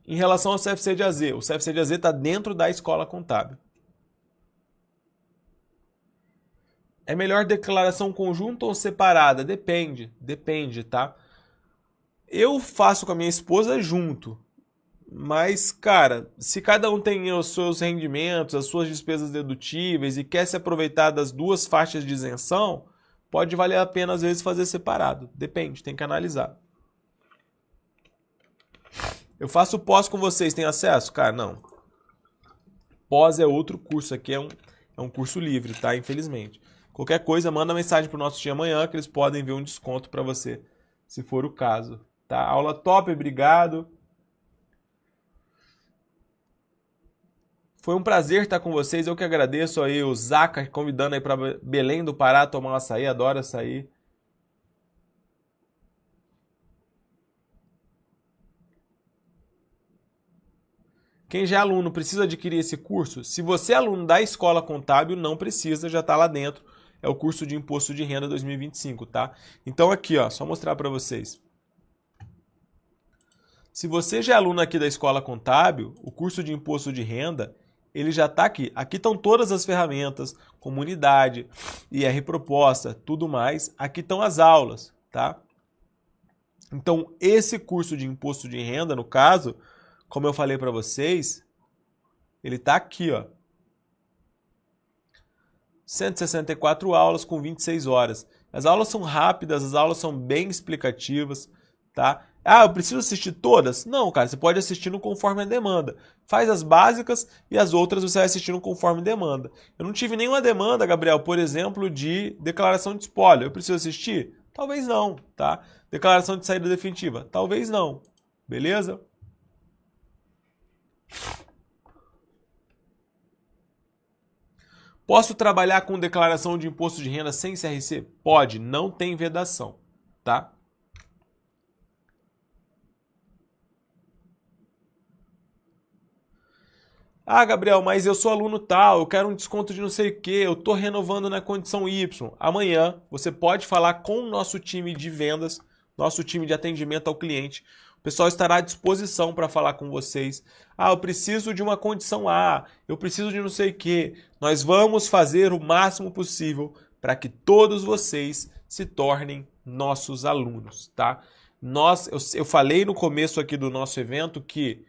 Em relação ao CFC de AZ, o CFC de AZ está dentro da escola contábil. É melhor declaração conjunta ou separada? Depende, tá? Eu faço com a minha esposa junto. Mas, cara, se cada um tem os seus rendimentos, as suas despesas dedutíveis e quer se aproveitar das duas faixas de isenção, pode valer a pena às vezes fazer separado. Depende, tem que analisar. Eu faço pós com vocês, tem acesso? Cara, não. Pós é outro curso, aqui é um curso livre, tá? Infelizmente. Qualquer coisa, manda mensagem pro nosso time amanhã que eles podem ver um desconto para você, se for o caso. Tá? Aula top, obrigado. Foi um prazer estar com vocês, eu que agradeço aí o Zaca convidando aí para Belém do Pará tomar um açaí, adoro açaí. Quem já é aluno precisa adquirir esse curso? Se você é aluno da Escola Contábil, não precisa, já está lá dentro. É o curso de Imposto de Renda 2025, tá? Então aqui, ó, só mostrar para vocês. Se você já é aluno aqui da Escola Contábil, o curso de Imposto de Renda, ele já está aqui. Aqui estão todas as ferramentas, comunidade, IR proposta, tudo mais. Aqui estão as aulas, tá? Então, esse curso de Imposto de Renda, no caso, como eu falei para vocês, ele está aqui, ó. 164 aulas com 26 horas. As aulas são rápidas, as aulas são bem explicativas, tá? Ah, eu preciso assistir todas? Não, cara, você pode assistir no conforme a demanda. Faz as básicas e as outras você vai assistindo conforme demanda. Eu não tive nenhuma demanda, Gabriel, por exemplo, de declaração de espólio. Eu preciso assistir? Talvez não, tá? Declaração de saída definitiva? Talvez não. Beleza? Posso trabalhar com declaração de imposto de renda sem CRC? Pode, não tem vedação, tá? Ah, Gabriel, mas eu sou aluno tal, eu quero um desconto de não sei o que, eu estou renovando na condição Y. Amanhã você pode falar com o nosso time de vendas, nosso time de atendimento ao cliente. O pessoal estará à disposição para falar com vocês. Ah, eu preciso de uma condição A, eu preciso de não sei o que. Nós vamos fazer o máximo possível para que todos vocês se tornem nossos alunos, tá? Eu falei no começo aqui do nosso evento que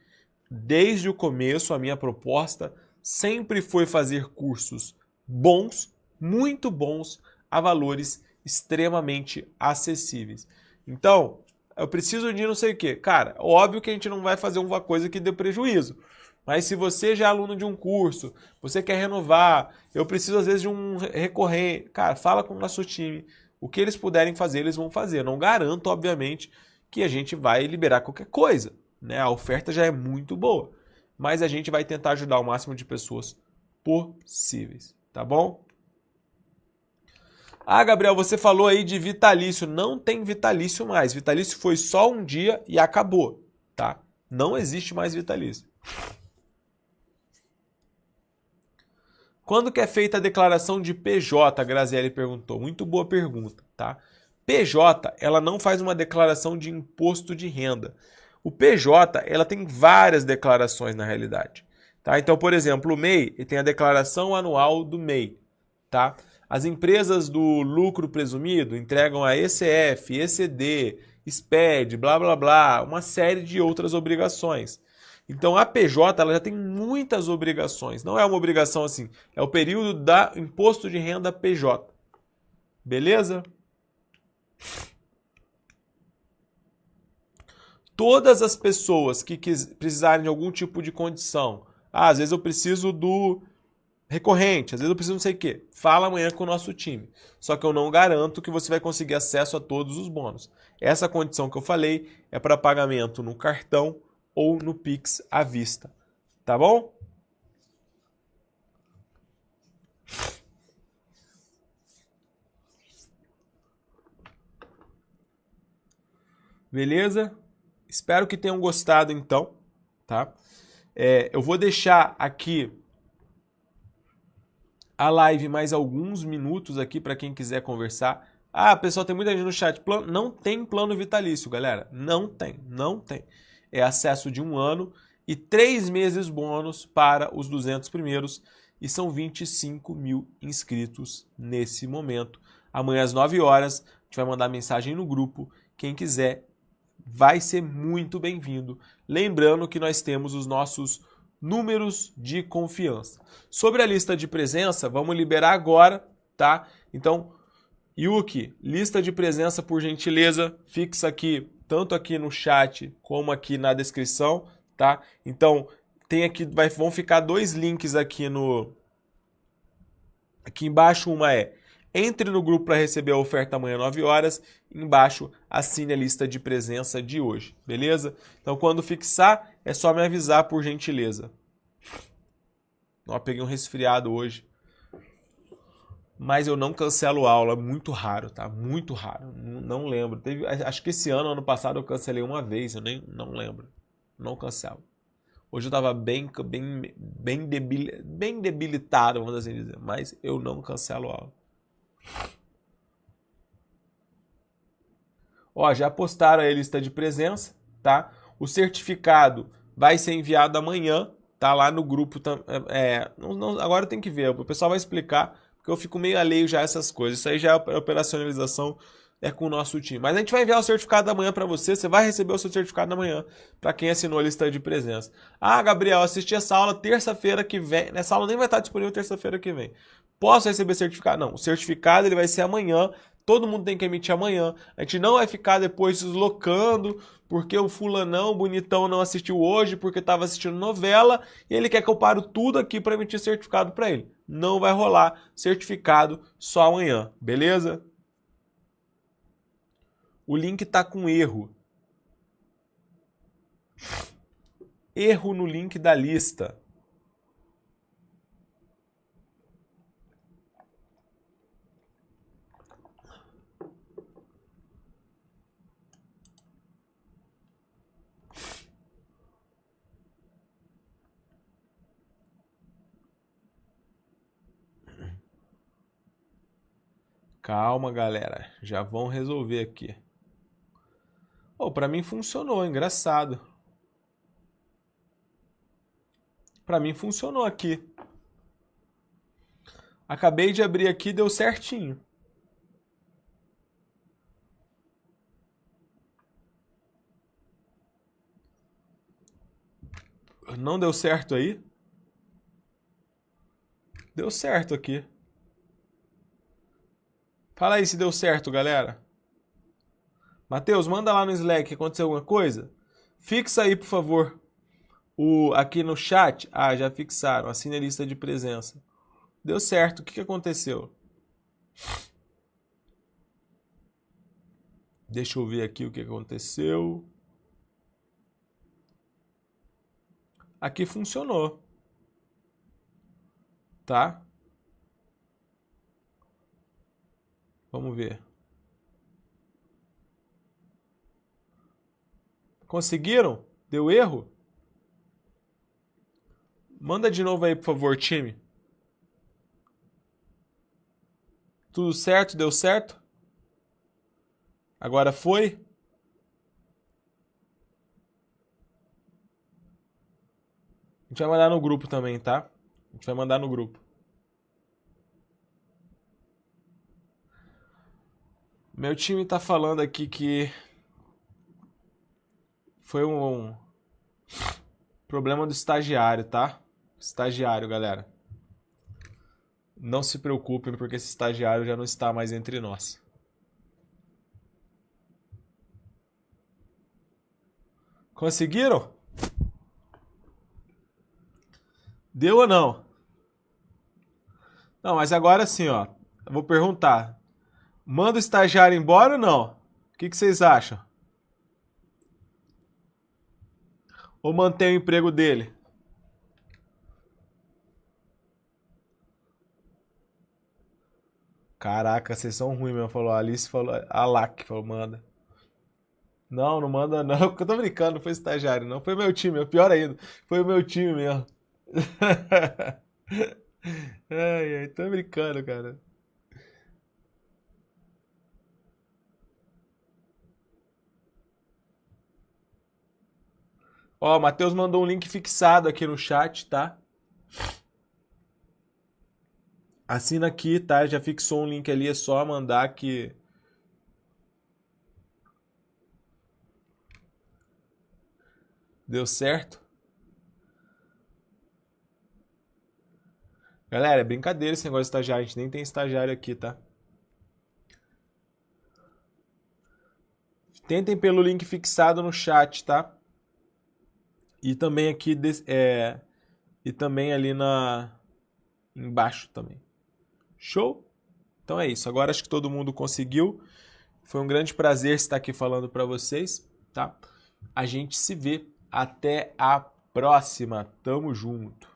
desde o começo, a minha proposta sempre foi fazer cursos bons, muito bons, a valores extremamente acessíveis. Então, eu preciso de não sei o quê. Cara, óbvio que a gente não vai fazer uma coisa que dê prejuízo. Mas se você já é aluno de um curso, você quer renovar, eu preciso às vezes de um recorrente, cara, fala com o nosso time. O que eles puderem fazer, eles vão fazer. Eu não garanto, obviamente, que a gente vai liberar qualquer coisa. Né? A oferta já é muito boa, mas a gente vai tentar ajudar o máximo de pessoas possíveis, tá bom? Ah, Gabriel, você falou aí de vitalício. Não tem vitalício mais. Vitalício foi só um dia e acabou, tá? Não existe mais vitalício. Quando que é feita a declaração de PJ? A Graziele perguntou. Muito boa pergunta, tá? PJ, ela não faz uma declaração de imposto de renda. O PJ, ela tem várias declarações na realidade. Tá? Então, por exemplo, o MEI tem a declaração anual do MEI. Tá? As empresas do lucro presumido entregam a ECF, ECD, SPED, blá blá blá, uma série de outras obrigações. Então a PJ ela já tem muitas obrigações. Não é uma obrigação assim, é o período da imposto de renda PJ. Beleza? Todas as pessoas que precisarem de algum tipo de condição, às vezes eu preciso do recorrente, às vezes eu preciso não sei o quê, fala amanhã com o nosso time. Só que eu não garanto que você vai conseguir acesso a todos os bônus. Essa condição que eu falei é para pagamento no cartão ou no Pix à vista. Tá bom? Beleza? Espero que tenham gostado, então, tá? Eu vou deixar aqui a live mais alguns minutos aqui para quem quiser conversar. Ah, pessoal, tem muita gente no chat. Não tem plano vitalício, galera. Não tem. É acesso de 1 ano e 3 meses bônus para os 200 primeiros. E são 25 mil inscritos nesse momento. Amanhã às 9 horas, a gente vai mandar mensagem no grupo. Quem quiser vai ser muito bem-vindo. Lembrando que nós temos os nossos números de confiança. Sobre a lista de presença, vamos liberar agora, tá? Então, Yuki, lista de presença, por gentileza, fixa aqui, tanto aqui no chat como aqui na descrição, tá? Então, tem aqui, vão ficar 2 links aqui aqui embaixo. Uma é: entre no grupo para receber a oferta amanhã às 9 horas. Embaixo, assine a lista de presença de hoje, beleza? Então, quando fixar, é só me avisar, por gentileza. Ó, peguei um resfriado hoje. Mas eu não cancelo aula, muito raro, tá? Muito raro, não lembro. Acho que esse ano passado, eu cancelei uma vez, eu não lembro. Não cancelo. Hoje eu tava bem debilitado, vamos assim dizer, mas eu não cancelo aula. Ó, já postaram aí a lista de presença, tá? O certificado vai ser enviado amanhã, tá? Lá no grupo. Agora tem que ver, o pessoal vai explicar, porque eu fico meio alheio já a essas coisas. Isso aí já é operacionalização, com o nosso time. Mas a gente vai enviar o certificado amanhã para você vai receber o seu certificado amanhã, para quem assinou a lista de presença. Ah, Gabriel, assisti essa aula terça-feira que vem. Essa aula nem vai estar disponível terça-feira que vem. Posso receber certificado? Não, o certificado ele vai ser amanhã. Todo mundo tem que emitir amanhã. A gente não vai ficar depois deslocando, porque o fulanão, bonitão, não assistiu hoje, porque estava assistindo novela, e ele quer que eu pare tudo aqui para emitir certificado para ele. Não vai rolar certificado só amanhã, beleza? O link está com erro. Erro no link da lista. Calma, galera. Já vão resolver aqui. Oh, para mim funcionou, engraçado. Para mim funcionou aqui. Acabei de abrir aqui, deu certinho. Não deu certo aí? Deu certo aqui. Fala aí se deu certo, galera. Matheus, manda lá no Slack, aconteceu alguma coisa? Fixa aí, por favor, aqui no chat. Ah, já fixaram, assine a lista de presença. Deu certo, o que aconteceu? Deixa eu ver aqui o que aconteceu. Aqui funcionou. Tá? Vamos ver. Conseguiram? Deu erro? Manda de novo aí, por favor, time. Tudo certo? Deu certo? Agora foi? A gente vai mandar no grupo também, tá? A gente vai mandar no grupo. Meu time tá falando aqui que foi um problema do estagiário, tá? Estagiário, galera. Não se preocupem, porque esse estagiário já não está mais entre nós. Conseguiram? Deu ou não? Não, mas agora sim, ó. Eu vou perguntar. Manda o estagiário embora ou não? O que vocês acham? Ou mantém o emprego dele? Caraca, vocês são ruins mesmo. Falou, a Alice falou, a Lac falou, manda. Não, não manda não. Eu tô brincando, não foi estagiário, não. Foi meu time, é pior ainda. Foi o meu time mesmo. Ai, ai, tô brincando, cara. Ó, o Matheus mandou um link fixado aqui no chat, tá? Assina aqui, tá? Já fixou um link ali, é só mandar que... Deu certo? Galera, é brincadeira esse negócio de estagiário. A gente nem tem estagiário aqui, tá? Tentem pelo link fixado no chat, tá? E também aqui... E também ali embaixo também. Show? Então é isso. Agora acho que todo mundo conseguiu. Foi um grande prazer estar aqui falando para vocês, tá? A gente se vê. Até a próxima. Tamo junto.